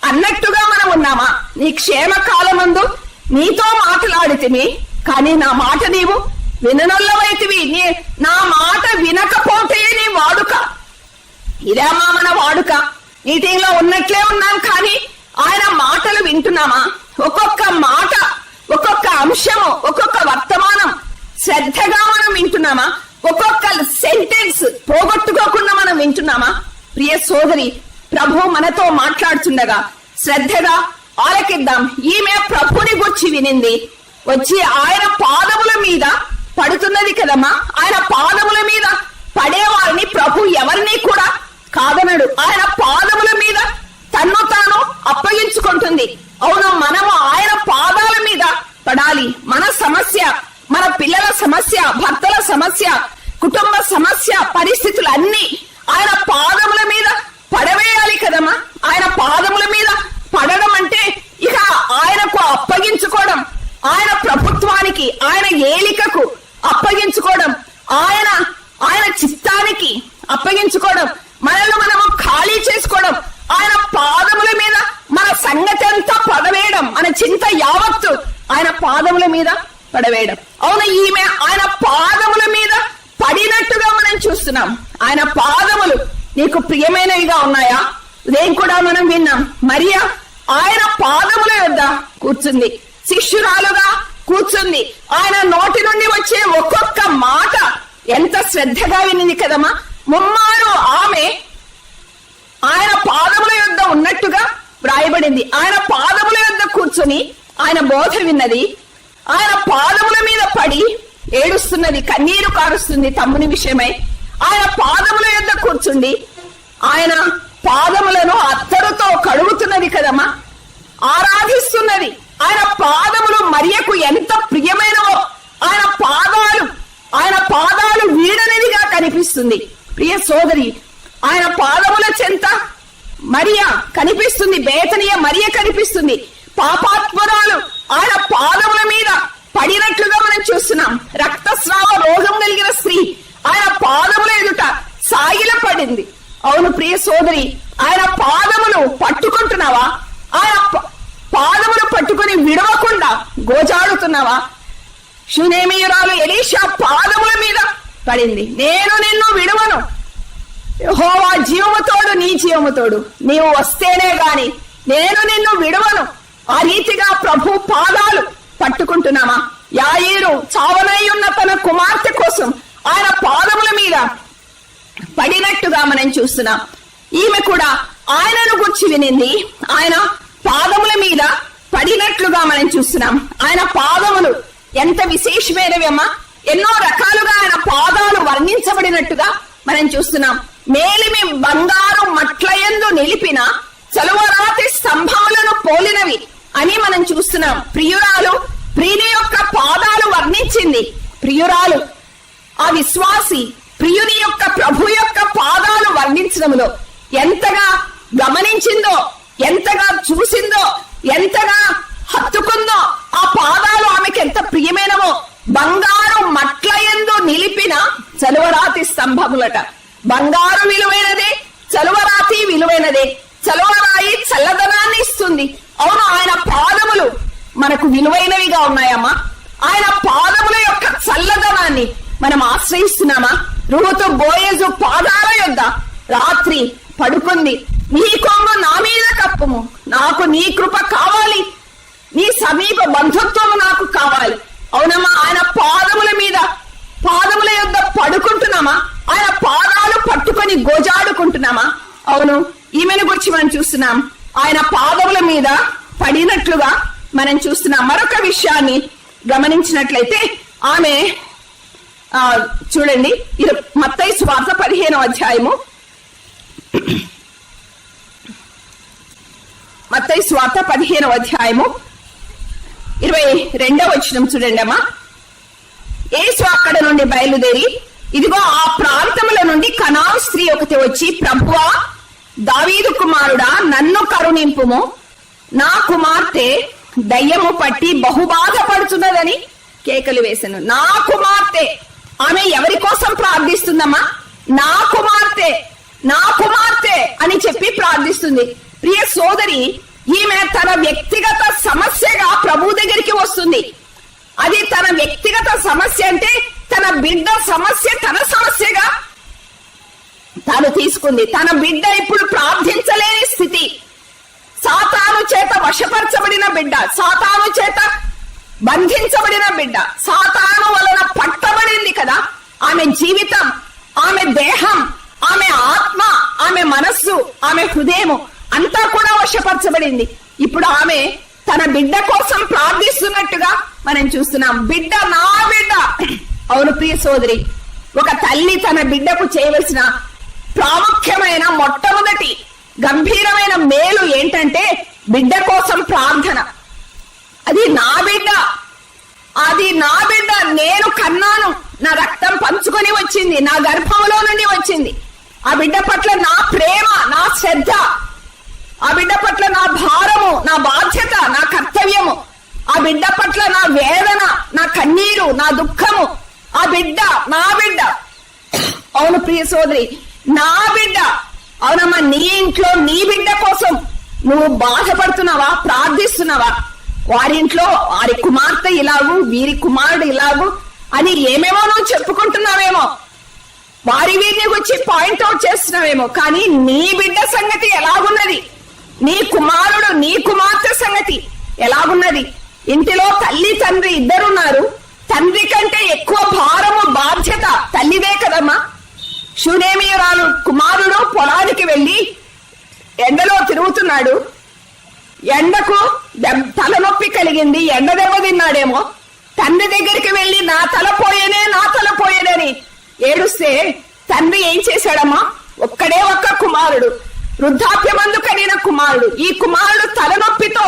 అన్నట్టుగా మనం ఉన్నామా? నీ క్షేమకాలమందు నీతో మాట్లాడితివి, కానీ నా మాట నీవు విననొల్లవైతివి. నా మాట వినకపోతే నీ వాడుక. ఇదేమా మన వాడుక? మీటింగ్ లో ఉన్నట్లే ఉన్నాం, కానీ ఆయన మాటలు వింటున్నామా? ఒక్కొక్క మాట, ఒక్కొక్క అంశము, ఒక్కొక్క వర్తమానం శ్రద్ధగా మనం వింటున్నామా? ఒక్కొక్క సెంటెన్స్ పోగొట్టుకోకుండా మనం వింటున్నామా? ప్రియ సోదరి, ప్రభు మనతో మాట్లాడుతుండగా శ్రద్ధగా ఆలకిద్దాం. ఈమె ప్రభుని గురించి వినింది, వచ్చి ఆయన పాదముల మీద పడుతున్నది కదమ్మా. ఆయన పాదముల మీద పడేవారిని ప్రభు ఎవరిని కూడా కాదనడు. ఆయన పాదముల మీద తన్ను తాను అప్పగించుకుంటుంది. అవును, మనము ఆయన పాదాల మీద పడాలి. మన సమస్య, మన పిల్లల సమస్య, భర్తల సమస్య, కుటుంబ సమస్య, పరిస్థితులు అన్ని ఆయన పాదముల మీద పడవేయాలి కదమ్మా. ఆయన పాదముల మీద పడడం అంటే ఇక ఆయనకు అప్పగించుకోవడం, ఆయన ప్రభుత్వానికి, ఆయన ఏలికకు అప్పగించుకోవడం, ఆయన చిత్తానికి అప్పగించుకోవడం, మనల్ని మనము ఖాళీ చేసుకోవడం, ఆయన పాదముల మీద మన సంగతి అంతా పడవేయడం, మన చింత యావత్తు ఆయన పాదముల మీద పడవేయడం. అవును, ఈమె ఆయన పాదముల మీద పడినట్టుగా మనం చూస్తున్నాం. ఆయన పాదములు నీకు ప్రియమైనవిగా ఉన్నాయా? ఉదయం కూడా మనం విన్నాం, మరియా ఆయన పాదముల యొద్ద కూర్చుంది, శిష్యురాలుగా కూర్చుంది. ఆయన నోటి నుండి వచ్చే ఒక్కొక్క మాట ఎంత శ్రద్ధగా వినింది కదమ్మా. ముమ్మారు ఆమె ఆయన పాదముల యొద్ద ఉన్నట్టుగా వ్రాయబడింది. ఆయన పాదముల యొద్ద కూర్చుని ఆయన బోధ విన్నది. ఆయన పాదముల మీద పడి ఏడుస్తున్నది, కన్నీరు కారుస్తుంది తమ్ముని విషయమై. ఆయన పాదముల యొద్ద కూర్చుండి ఆయన పాదములను అత్తరుతో కడుగుతున్నది కదమ్మా, ఆరాధిస్తున్నది. ఆయన పాదములు మరియకు ఎంత ప్రియమైనవో ఆయన పాదాలు వీడనిదిగా కనిపిస్తుంది. ప్రియ సోదరి, ఆయన పాదముల చెంత మరియ కనిపిస్తుంది, బేతనియ మరియ కనిపిస్తుంది. పాపాత్మురాలు ఆయన పాదముల మీద పడినట్లుగా మనం చూస్తున్నాం. రక్తస్రావ రోగం కలిగిన స్త్రీ ఆయన పాదముల ఎదుట సాగిల పడింది. అవును ప్రియ సోదరి, ఆయన పాదములు పట్టుకుంటున్నావా? ఆయన పాదములు పట్టుకుని విడవకుండా గోజాడుతున్నావా? షూనేమీయురాలు ఎలీషా పాదముల మీద పడింది. నేను నిన్ను విడవను, యెహోవా జీవముతోడు, నీ జీవముతోడు, నీవు వస్తేనే గాని నేను నిన్ను విడవను. ఆ రీతిగా ప్రభు పాదాలు పట్టుకుంటున్నామా? యాయీరు చావనై ఉన్న తన కుమార్తె కోసం ఆయన పాదముల మీద పడినట్టుగా మనం చూస్తున్నాం. ఈమె కూడా ఆయనను గుర్చి వినింది, ఆయన పాదముల మీద పడినట్లుగా మనం చూస్తున్నాం. ఆయన పాదములు ఎంత విశేషమైనవి అమ్మా, ఎన్నో రకాలుగా ఆయన పాదాలు వర్ణించబడినట్టుగా మనం చూస్తున్నాం. మేలిమి బంగారు మట్లయందు నిలిపిన చలువరాతి స్తంభములను పోలినవి అని మనం చూస్తున్నాం. ప్రియురాలు ప్రియుని యొక్క పాదాలు వర్ణించింది. ప్రియురాలు ఆ విశ్వాసి ప్రియుని యొక్క ప్రభు యొక్క పాదాలు వర్ణించడంలో ఎంతగా గమనించిందో, ఎంతగా చూసిందో, ఎంతగా హత్తుకుందో. ఆ పాదాలు ఆమెకి ఎంత ప్రియమైనవో. బంగారు మట్లయందు నిలిపిన చలువరాతి స్తంభములట. బంగారు విలువైనదే, చలువరాతి విలువైనదే. చలువరాయి చల్లదనాన్ని ఇస్తుంది. అవును, ఆయన పాదములు మనకు విలువైనవిగా ఉన్నాయమ్మా. ఆయన పాదముల యొక్క చల్లదనాన్ని మనం ఆశ్రయిస్తున్నామా? రూతు బోయజు పాదాల యొద్ద రాత్రి పడుకుంది. నీ కొంగు నా మీద కప్పుము, నాకు నీ కృప కావాలి, నీ సమీప బంధుత్వము నాకు కావాలి. అవునమ్మా, ఆయన పాదముల మీద పాదముల యొద్ద పడుకుంటున్నామా? ఆయన పాదాలు పట్టుకొని గోజాడుకుంటున్నామా? అవును, ఈమెను గురించి మనం చూస్తున్నాం. ఆయన పాదముల మీద పడినట్లుగా మనం చూస్తున్నాం. మరొక విషయాన్ని గమనించినట్లయితే ఆమె చూడండి, ఇది మత్తయి సువార్త 15వ అధ్యాయము, మత్తయి సువార్త 15వ అధ్యాయము 22వ వచనం చూడండి అమ్మా. యేసు అక్కడ నుండి బయలుదేరి ఇదిగో ఆ ప్రాంతముల నుండి కనాను స్త్రీ ఒకటి వచ్చి, ప్రభువా, దావీదు కుమారుడా, నన్ను కరుణింపుము, నా కుమార్తె దయ్యము పట్టి బహుబాధపడుతున్నదని కేకలు వేశాను. నా కుమార్తె, ఆమె ఎవరి కోసం ప్రార్థిస్తుందమ్మా? నా కుమార్తె, నా కుమార్తె అని చెప్పి ప్రార్థిస్తుంది. ప్రియ సోదరి, ఈమె తన వ్యక్తిగత సమస్యగా ప్రభు దగ్గరికి వస్తుంది. అది తన వ్యక్తిగత సమస్య అంటే తన బిడ్డ సమస్య తన సమస్యగా తాను తీసుకుంది. తన బిడ్డ ఇప్పుడు ప్రార్థించలేని స్థితి, సాతాను చేత వశపరచబడిన బిడ్డ, సాతాను చేత బంధించబడిన బిడ్డ, సాతాను వలన పట్టబడింది కదా. ఆమె జీవితం, ఆమె దేహం, ఆమె ఆత్మ, ఆమె మనస్సు, ఆమె హృదయము అంతా కూడా వశపరచబడింది. ఇప్పుడు ఆమె తన బిడ్డ కోసం ప్రార్థిస్తున్నట్టుగా మనం చూస్తున్నాం. బిడ్డ, నా బిడ్డ. అవును ప్రియ సోదరి, ఒక తల్లి తన బిడ్డకు చేయవలసిన ప్రాముఖ్యమైన మొట్టమొదటి గంభీరమైన మేలు ఏంటంటే బిడ్డ కోసం ప్రార్థన. అది నా బిడ్డ, అది నా బిడ్డ, నేను కన్నాను, నా రక్తం పంచుకొని వచ్చింది, నా గర్భంలో నుండి వచ్చింది. ఆ బిడ్డ పట్ల నా ప్రేమ, నా శ్రద్ధ, ఆ బిడ్డ పట్ల నా భారము, నా బాధ్యత, నా కర్తవ్యము, ఆ బిడ్డ పట్ల నా వేదన, నా కన్నీరు, నా దుఃఖము, ఆ బిడ్డ నా బిడ్డ. అవును ప్రియ సోదరి, నా బిడ్డ. అవునమ్మా, నీ ఇంట్లో నీ బిడ్డ కోసం నువ్వు బాధపడుతున్నావా, ప్రార్థిస్తున్నావా? వారింట్లో వారి కుమార్తె ఇలాగు, వీరి కుమారుడు ఇలాగు అని ఏమేమో నువ్వు చెప్పుకుంటున్నావేమో, వారి వీరిని వచ్చి పాయింట్అవుట్ చేస్తున్నావేమో, కానీ నీ బిడ్డ సంగతి ఎలాగున్నది? నీ కుమారుడు, నీ కుమార్తె సంగతి ఎలాగున్నది? ఇంటిలో తల్లి తండ్రి ఇద్దరున్నారు. తండ్రి కంటే ఎక్కువ భారము, బాధ్యత తల్లిదే కదమ్మా. షూనేమీయురాలు కుమారుడు పొలానికి వెళ్లి ఎండలో తిరుగుతున్నాడు. ఎండకు తలనొప్పి కలిగింది, ఎండ దెబ్బ తిన్నాడేమో. తండ్రి దగ్గరికి వెళ్లి నా తల పోయేనని ఏడుస్తే తండ్రి ఏం చేశాడమ్మా? ఒక్కడే ఒక్క కుమారుడు, వృద్ధాప్యమందు కలిగిన కుమారుడు. ఈ కుమారుడు తలనొప్పితో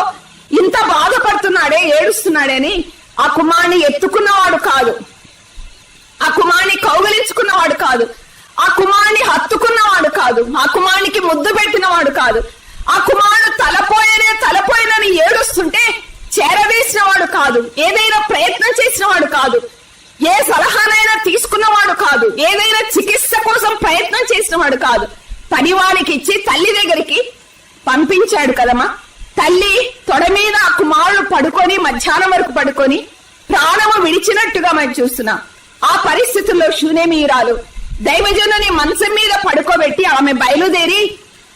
ఇంత బాధపడుతున్నాడే, ఏడుస్తున్నాడని ఆ కుమారుని ఎత్తుకున్నవాడు కాదు, ఆ కుమారుని కౌగిలించుకున్నవాడు కాదు, ఆ కుమారుని హత్తుకున్నవాడు కాదు, ఆ కుమారునికి ముద్దు పెట్టినవాడు కాదు. ఆ కుమారుడు తలపోయేనని ఏడుస్తుంటే చేరవేసిన వాడు కాదు, ఏదైనా ప్రయత్నం చేసిన వాడు కాదు, ఏ సలహానైనా తీసుకున్నవాడు కాదు, ఏదైనా చికిత్స కోసం ప్రయత్నం చేసిన వాడు కాదు. పనివానికి ఇచ్చి తల్లి దగ్గరికి పంపించాడు కదమ్మా. తల్లి తొడ మీద ఆ కుమారుడు పడుకొని మధ్యాహ్నం వరకు పడుకొని ప్రాణము విడిచినట్టుగా మనం చూస్తున్నాం. ఆ పరిస్థితుల్లో షూనేమీయురాలు దైవజనుని మంచం మీద పడుకోబెట్టి ఆమె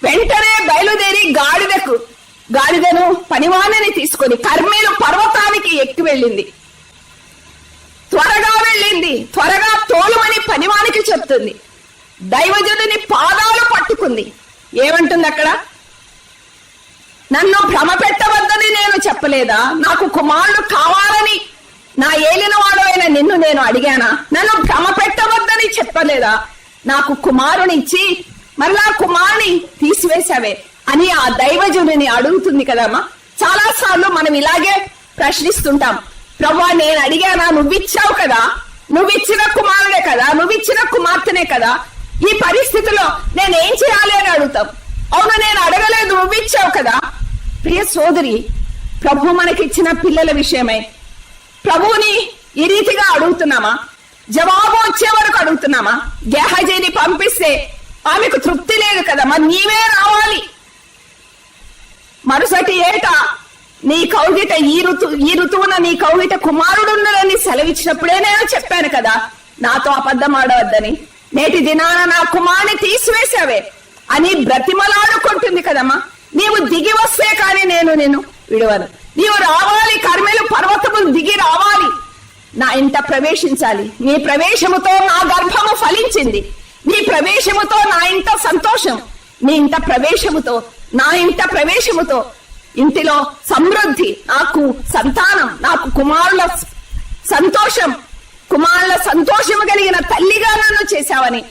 వెంటనే బయలుదేరి గాడిదను పనివాణిని తీసుకొని కర్మేలు పర్వతానికి ఎక్కి వెళ్ళింది. త్వరగా తోలుమని పనివానికి చెప్తుంది. దైవజనుని పాదాలు పట్టుకుంది. ఏమంటుంది అక్కడ? నన్ను భ్రమ పెట్టవద్దని నేను చెప్పలేదా? నాకు కుమారుడు కావాలని నా ఏలినవాడు అయిన నిన్ను నేను అడిగానా? నన్ను భ్రమ పెట్టవద్దని చెప్పలేదా? నాకు కుమారునిచ్చి మరలా కుమారుని తీసివేశావే అని ఆ దైవజనుని అడుగుతుంది కదమ్మా. చాలా సార్లు మనం ఇలాగే ప్రశ్నిస్తుంటాం. ప్రభువా, నేను అడిగానా? నువ్విచ్చావు కదా, నువ్విచ్చిన కుమారుడే కదా, నువ్విచ్చిన కుమార్తెనే కదా, ఈ పరిస్థితిలో నేనేం చేయాలి అని అడుగుతాం. అవును, నేను అడగలేదు, నువ్విచ్చావు కదా. ప్రియ సోదరి, ప్రభు మనకిచ్చిన పిల్లల విషయమై ప్రభువుని ఈ రీతిగా అడుగుతున్నామా? జవాబు వచ్చే వరకు అడుగుతున్నామా? గేహజీని పంపిస్తే ఆమెకు తృప్తి లేదు కదమ్మా, నీవే రావాలి. మరుసటి ఏట నీ కౌగిట ఈ ఋతువున నీ కౌగిట కుమారుడున్నదని సెలవిచ్చినప్పుడే నేను చెప్పాను కదా నాతో అబద్ధం ఆడవద్దని. నేటి దినాన నా కుమారుని తీసివేశావే అని బ్రతిమలాడుకుంటుంది కదమ్మా. నీవు దిగి వస్తే కానీ నేను విడవను. నీవు రావాలి, కర్మెలు పర్వతములు దిగి రావాలి, నా ఇంట ప్రవేశించాలి. నీ ప్రవేశముతో నా గర్భము ఫలించింది, నీ ప్రవేశముతో నా ఇంట సంతోషం, నీ ఇంట ప్రవేశముతో నా ఇంట ప్రవేశముతో ఇంటిలో సమృద్ధి, నాకు సంతానం, నాకు కుమారుల సంతోషం, కుమారుల సంతోషము కలిగిన తల్లిగా నన్ను చేశావని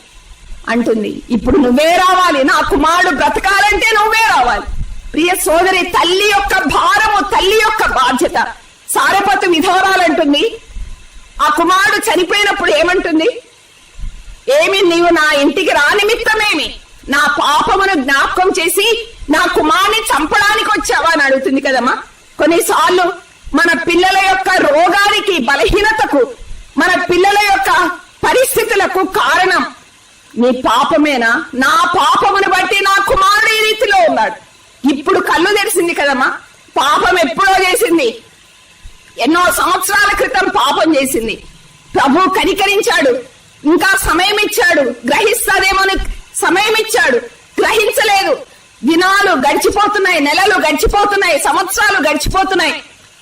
అంటుంది. ఇప్పుడు నువ్వే రావాలి, నా కుమారుడు బ్రతకాలంటే నువ్వే రావాలి. ప్రియ సోదరి, తల్లి యొక్క భారము, తల్లి యొక్క బాధ్యత. సారెపతు విధవరాలంటుంది, ఆ కుమారుడు చనిపోయినప్పుడు ఏమంటుంది? ఏమి నీవు నా ఇంటికి రా నిమిత్తమేమి? నా పాపమును జ్ఞాపకం చేసి నా కుమారుని చంపడానికి వచ్చావా అని అడుగుతుంది కదమ్మా. కొన్నిసార్లు మన పిల్లల యొక్క రోగానికి, బలహీనతకు, మన పిల్లల యొక్క పరిస్థితులకు కారణం నీ పాపమేనా? నా పాపమును బట్టి నా కుమారుడు ఈ రీతిలో ఉన్నాడు. ఇప్పుడు కళ్ళు తెరిసింది కదమ్మా. పాపం ఎప్పుడో చేసింది, ఎన్నో సంవత్సరాల క్రితం పాపం చేసింది. ప్రభు కనికరించాడు, ఇంకా సమయం ఇచ్చాడు, గ్రహిస్తాదేమోని సమయం ఇచ్చాడు, గ్రహించలేదు. దినాలు గడిచిపోతున్నాయి, నెలలు గడిచిపోతున్నాయి, సంవత్సరాలు గడిచిపోతున్నాయి.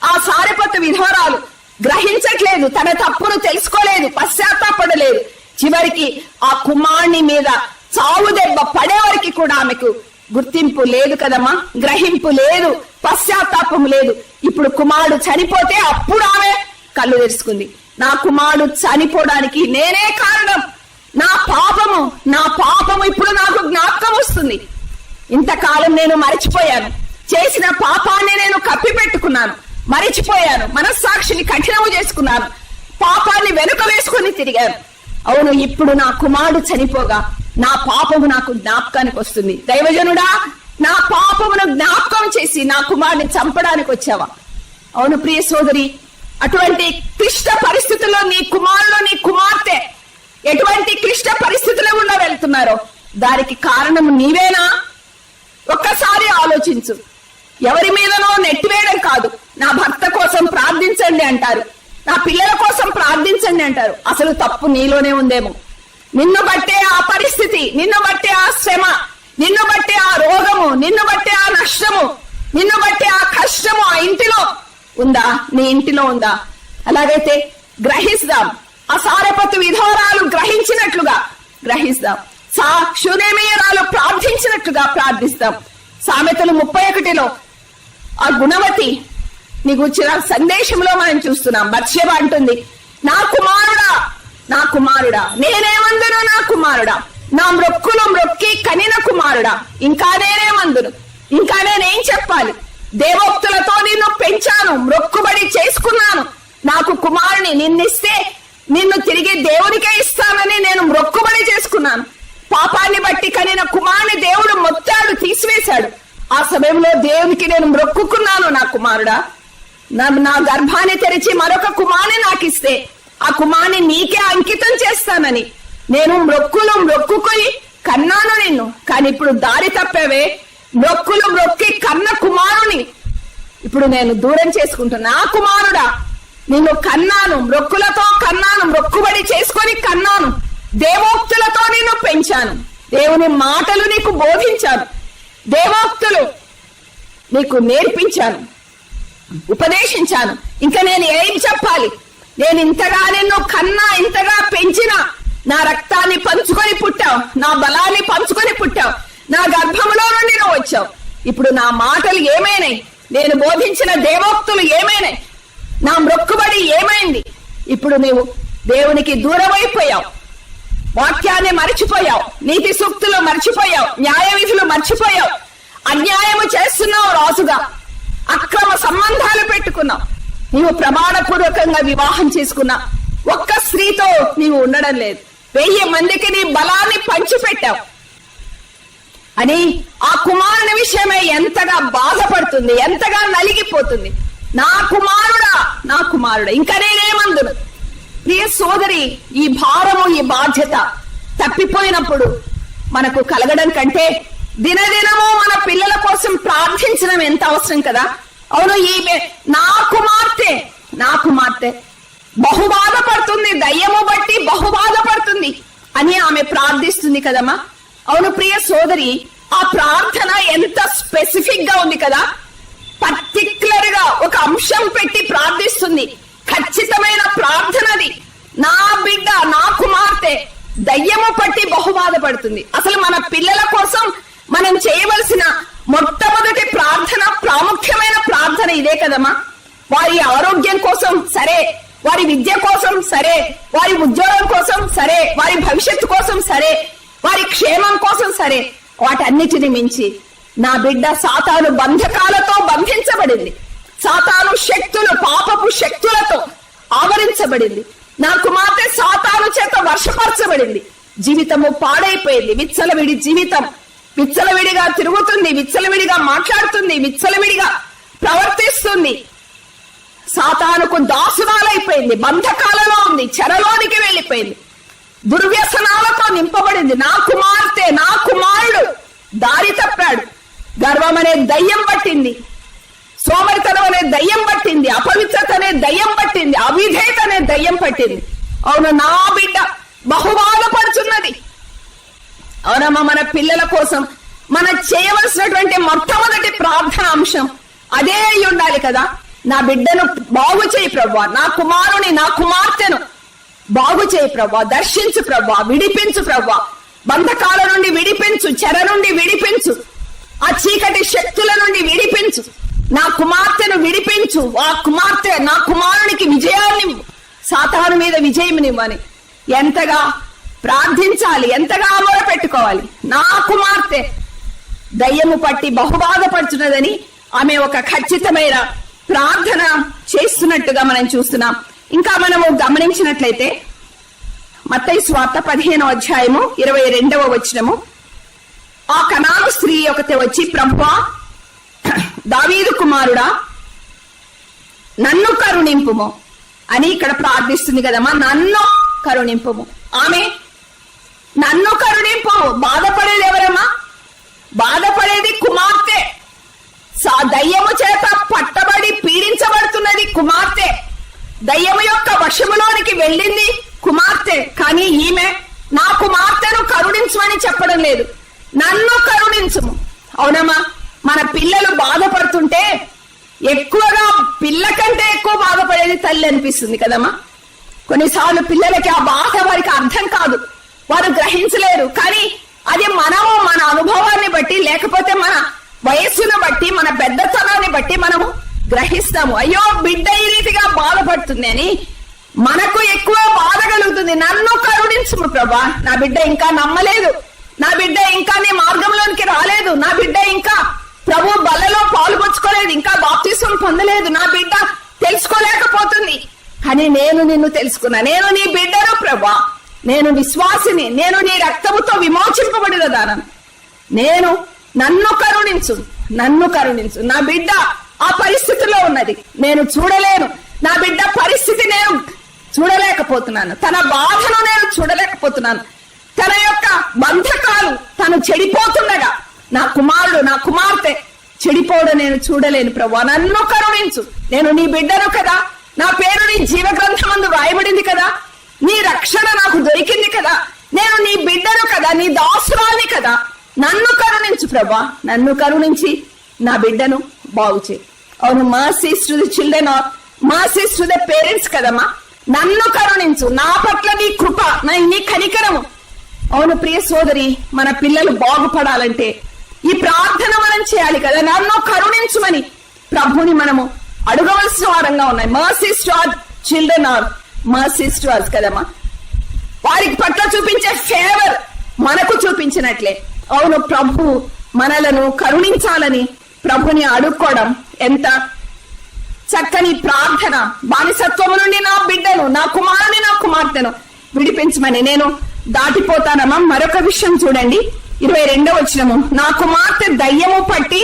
ఆ సారెపతు విధవరాలు గ్రహించట్లేదు, తన తప్పును తెలుసుకోలేదు, పశ్చాత్తాపడలేదు. చివరికి ఆ కుమారుని మీద చావు దెబ్బ పడే వరకు కూడా ఆమెకు గుర్తింపు లేదు కదమ్మా, గ్రహింపు లేదు, పశ్చాత్తాపం లేదు. ఇప్పుడు కుమారుడు చనిపోతే అప్పుడు ఆమె కళ్ళు తెరుచుకుంది. నా కుమారుడు చనిపోవడానికి నేనే కారణం, నా పాపము ఇప్పుడు నాకు జ్ఞాపకం వస్తుంది. ఇంతకాలం నేను మరిచిపోయాను, చేసిన పాపాన్ని నేను కప్పిపెట్టుకున్నాను, మరిచిపోయాను, మనస్సాక్షిని కఠినము చేసుకున్నాను, పాపాన్ని వెనుక వేసుకొని తిరిగాను. అవును, ఇప్పుడు నా కుమారుడు చనిపోగా నా పాపము నాకు జ్ఞాపకానికి వస్తుంది. దైవజనుడా, నా పాపమును జ్ఞాపకం చేసి నా కుమారుని చంపడానికి వచ్చావా? అవును ప్రియ సోదరి, అటువంటి క్లిష్ట పరిస్థితుల్లో నీ కుమారుడు, నీ కుమార్తె ఎటువంటి క్లిష్ట పరిస్థితుల్లో గుండా వెళ్తున్నారో దానికి కారణం నీవేనా? ఒక్కసారి ఆలోచించు. ఎవరి మీదనో నెట్టివేయడం కాదు. నా భర్త కోసం ప్రార్థించండి అంటారు, నా పిల్లల కోసం ప్రార్థించండి అంటారు. అసలు తప్పు నీలోనే ఉందేమో. నిన్ను బట్టే ఆ పరిస్థితి, నిన్ను బట్టే ఆ శ్రమ, నిన్ను బట్టే ఆ రోగము, నిన్ను బట్టే ఆ నష్టము, నిన్ను బట్టే ఆ కష్టము ఆ ఇంటిలో ఉందా? నీ ఇంటిలో ఉందా? అలాగైతే గ్రహిస్తాం. ఆ సారెపతు విధవరాలు గ్రహించినట్లుగా గ్రహిస్తాం. షూనేమీయురాలు ప్రార్థించినట్లుగా ప్రార్థిస్తాం. సామెతలు 31లో ఆ గుణవతి నీకు వచ్చిన సందేశంలో మనం చూస్తున్నాం. బత్షెబ అంటుంది, నా కుమారుడా, నా కుమారుడా, నేనేమందును నా కుమారుడా, నా మ్రొక్కులు మ్రొక్కి కనిన కుమారుడా, ఇంకా నేనేమందును, ఇంకా నేనేం చెప్పాలి? దేవోక్తులతో నిన్ను పెంచాను, మ్రొక్కుబడి చేసుకున్నాను, నాకు కుమారుని నిన్నిస్తే నిన్ను తిరిగి దేవునికే ఇస్తానని నేను మ్రొక్కుబడి చేసుకున్నాను. పాపాన్ని బట్టి కనిన కుమారుని దేవుడు మొత్తాడు, తీసివేశాడు. ఆ సమయంలో దేవునికి నేను మ్రొక్కుకున్నాను, నా కుమారుడా, నా గర్భాన్ని తెరిచి మరొక కుమారుని నాకు ఇస్తే ఆ కుమారుని నీకే అంకితం చేస్తానని నేను మ్రొక్కుని కన్నాను నిన్ను. కానీ ఇప్పుడు దారి తప్పేవే, మ్రొక్కి కన్న కుమారుని ఇప్పుడు నేను దూరం చేసుకుంటున్నా. నా కుమారుడా, నిన్ను కన్నాను, మ్రొక్కులతో కన్నాను, మ్రొక్కుబడి చేసుకొని కన్నాను, దేవోక్తులతో నిన్ను పెంచాను, దేవుని మాటలు నీకు బోధించాను, దేవోక్తులు నీకు నేర్పించాను, ఉపదేశించాను. ఇంకా నేను ఏం చెప్పాలి? నేను ఇంతగా నిన్ను కన్నా, ఇంతగా పెంచిన నా రక్తాన్ని పంచుకొని పుట్టావు, నా బలాన్ని పంచుకొని పుట్టావు, నా గర్భంలో నుండి నువ్వు వచ్చావు. ఇప్పుడు నా మాటలు ఏమైనాయి? నేను బోధించిన దేవోక్తులు ఏమైనాయి? నా మొక్కుబడి ఏమైంది? ఇప్పుడు నీవు దేవునికి దూరమైపోయావు, వాక్యాన్ని మర్చిపోయావు, నీతి సూక్తులు మర్చిపోయావు, న్యాయ విధులు మర్చిపోయావు, అన్యాయము చేస్తున్నావు, రాజుగా అక్రమ సంబంధాలు పెట్టుకున్నావు, నీవు ప్రమాణపూర్వకంగా వివాహం చేసుకున్నా, ఒక్క స్త్రీతో నీవు ఉండడం లేదు, 1000 మందికి నీ బలాన్ని పంచిపెట్టావు అని ఆ కుమారుని విషయమై ఎంతగా బాధపడుతుంది, ఎంతగా నలిగిపోతుంది. నా కుమారుడా, నా కుమారుడా, ఇంకా నేనేమందును? ప్రియ సోదరి, ఈ భారము, ఈ బాధ్యత తప్పిపోయినప్పుడు మనకు కలగడం కంటే దినదినము మన పిల్లల కోసం ప్రార్థించడం ఎంత అవసరం కదా. అవును, ఈమె నా కుమార్తె బహు బాధపడుతుంది, దయ్యము బట్టి బహు బాధపడుతుంది అని ఆమె ప్రార్థిస్తుంది కదమ్మా. అవును ప్రియ సోదరి, ఆ ప్రార్థన ఎంత స్పెసిఫిక్ గా ఉంది కదా. పర్టిక్యులర్ గా ఒక అంశం పెట్టి ప్రార్థిస్తుంది. ఖచ్చితమైన ప్రార్థనది. నా బిడ్డ, నా కుమార్తె దయ్యము పట్టి బహు బాధపడుతుంది. అసలు మన పిల్లల కోసం మనం చేయవలసిన మొట్టమొదటి ప్రార్థన, ప్రాముఖ్యమైన ప్రార్థన ఇదే కదమ్మా. వారి ఆరోగ్యం కోసం సరే, వారి విద్య కోసం సరే, వారి ఉద్యోగం కోసం సరే, వారి భవిష్యత్తు కోసం సరే, వారి క్షేమం కోసం సరే, వాటన్నిటిని మించి నా బిడ్డ సాతాను బంధకాలతో బంధించబడింది, సాతాను శక్తులు, పాపపు శక్తులతో ఆవరించబడింది. నా కుమార్తె సాతాను చేత వర్షపరచబడింది. జీవితము పాడైపోయింది. విచ్చలవిడి జీవితం, విచ్చలవిడిగా తిరుగుతుంది, విచ్చలవిడిగా మాట్లాడుతుంది, విచ్చలవిడిగా ప్రవర్తిస్తుంది. సాతానుకు దాసురాలైపోయింది, బంధకాలలో ఉంది, చెరలోనికి వెళ్లిపోయింది, దుర్వ్యసనాలతో నింపబడింది. నా కుమార్తె, నా కుమారుడు దారి తప్పాడు. గర్వం అనే దయ్యం పట్టింది, సోమరితనం అనే దయ్యం పట్టింది, అపవిత్రత అనే దయ్యం పట్టింది, అవిధేయత అనే దయ్యం పట్టింది. అవును, నా బిడ్డ బహుబాధపడుతున్నది. అవునమ్మా, మన పిల్లల కోసం మనం చేయవలసినటువంటి మొట్టమొదటి ప్రార్థన అంశం అదే అయి ఉండాలి కదా. నా బిడ్డను బాగు చేయి ప్రభువా, నా కుమారుని, నా కుమార్తెను బాగు చేయి ప్రభువా, దర్శించు ప్రభువా, విడిపించు ప్రభువా, బంధకాల నుండి విడిపించు, చెర నుండి విడిపించు, ఆ చీకటి శక్తుల నుండి విడిపించు, నా కుమార్తెను విడిపించు, ఆ కుమార్తె, నా కుమారునికి విజయాన్ని, సాతాను మీద విజయమునివ్వని ఎంతగా ప్రార్థించాలి, ఎంతగా మొర పెట్టుకోవాలి. నా కుమార్తె దయ్యము పట్టి బహుబాధపడుతున్నదని ఆమె ఒక ఖచ్చితమైన ప్రార్థన చేస్తున్నట్టుగా మనం చూస్తున్నాం. ఇంకా మనము గమనించినట్లయితే మత్తయి సువార్త 15వ అధ్యాయము 22వ వచనము, ఆ కనాను స్త్రీ ఒకతే వచ్చి, ప్రభువా, దావీదు కుమారుడా, నన్ను కరుణింపుము అని ఇక్కడ ప్రార్థిస్తుంది కదమ్మా. నన్ను కరుణింపుము. ఆమె నన్ను కరుణింపుము. బాధపడేది ఎవరమ్మా? బాధపడేది కుమార్తె. దయ్యము చేత పట్టబడి పీడించబడుతున్నది కుమార్తె. దయ్యము యొక్క వశములోనికి వెళ్ళింది కుమార్తె. కానీ ఈమె నా కుమార్తెను కరుణించమని చెప్పడం లేదు, నన్ను కరుణించుము. అవునమ్మా, మన పిల్లలు బాధపడుతుంటే ఎక్కువగా పిల్ల కంటే ఎక్కువ బాధపడేది తల్లి అనిపిస్తుంది కదమ్మా. కొన్నిసార్లు పిల్లలకి ఆ బాధ వారికి అర్థం కాదు, వారు గ్రహించలేరు. కానీ అది మనము మన అనుభవాన్ని బట్టి, లేకపోతే మన వయస్సును బట్టి, మన పెద్దతనాన్ని బట్టి మనము గ్రహిస్తాము. అయ్యో, బిడ్డ ఈ రీతిగా బాధపడుతుంది అని మనకు ఎక్కువ బాధ కలుగుతుంది. నన్ను కరుణించుము ప్రభా, నా బిడ్డ ఇంకా నమ్మలేదు, నా బిడ్డ ఇంకా నీ మార్గంలోనికి రాలేదు, నా బిడ్డ ఇంకా ప్రభు బలలో పాలు పంచుకోలేదు, ఇంకా బాప్తిస్మం పొందలేదు, నా బిడ్డ తెలుసుకోలేకపోతుంది. కానీ నేను నిన్ను తెలుసుకున్నా, నేను నీ బిడ్డను ప్రభా, నేను విశ్వాసిని, నేను నీ రక్తముతో విమోచింపబడిన దానను, నన్ను కరుణించు, నన్ను కరుణించు. నా బిడ్డ ఆ పరిస్థితిలో ఉన్నది, నేను చూడలేను, నా బిడ్డ పరిస్థితి నేను చూడలేకపోతున్నాను, తన బాధను నేను చూడలేకపోతున్నాను, తన యొక్క బంధకాలు తను చెడిపోతుండగా నా కుమారుడు, నా కుమార్తె చెడిపోవడం నేను చూడలేను ప్రభువా, నన్ను కరుణించు. నేను నీ బిడ్డను కదా, నా పేరు నీ జీవ గ్రంథమందు రాయబడింది కదా, నీ రక్షణ నాకు దొరికింది కదా, నేను నీ బిడ్డను కదా, నీ దాసురాల్ని కదా, నన్ను కరుణించు ప్రభా, నన్ను కరుణించి నా బిడ్డను బాగు చేయి. అవును, mercies to the children are mercies to the parents కదమ్మా. నన్ను కరుణించు, నా పట్ల నీ కృప, నీ కనికరము. అవును ప్రియ సోదరి, మన పిల్లలు బాగుపడాలంటే ఈ ప్రార్థన మనం చేయాలి కదా. నన్ను కరుణించుమని ప్రభుని మనము అడగవలసిన వారంగా ఉన్నాయి. Mercies to our children are mercies to us కదమ్మా. వారికి పట్ల చూపించే ఫేవర్ మనకు చూపించినట్లే. అవును, ప్రభు మనలను కరుణించాలని ప్రభుని అడుక్కోవడం ఎంత చక్కని ప్రార్థన. బానిసత్వము నుండి నా బిడ్డను, నా కుమారుని, నా కుమార్తెను విడిపించమని. నేను దాటిపోతానమ్మా. మరొక విషయం చూడండి, 22వ వచనము. నా కుమార్తె దయ్యము పట్టి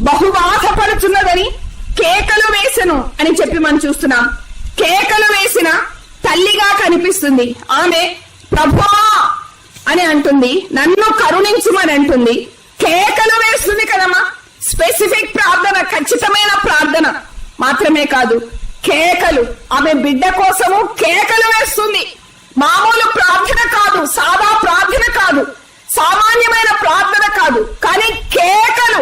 బహుబాధపడుతున్నదని కేకలు వేసెను అని చెప్పి మనం చూస్తున్నాం. కేకలు వేసిన తల్లిగా కనిపిస్తుంది. ఆమె ప్రభువా అని అంటుంది, నన్ను కరుణించుమని అంటుంది, కేకలు వేస్తుంది కదమ్మా. స్పెసిఫిక్ ప్రార్థన, ఖచ్చితమైన ప్రార్థన మాత్రమే కాదు, కేకలు. ఆమె బిడ్డ కోసము కేకలు వేస్తుంది. మామూలు ప్రార్థన కాదు, సాదా ప్రార్థన కాదు, సామాన్యమైన ప్రార్థన కాదు, కానీ కేకలు.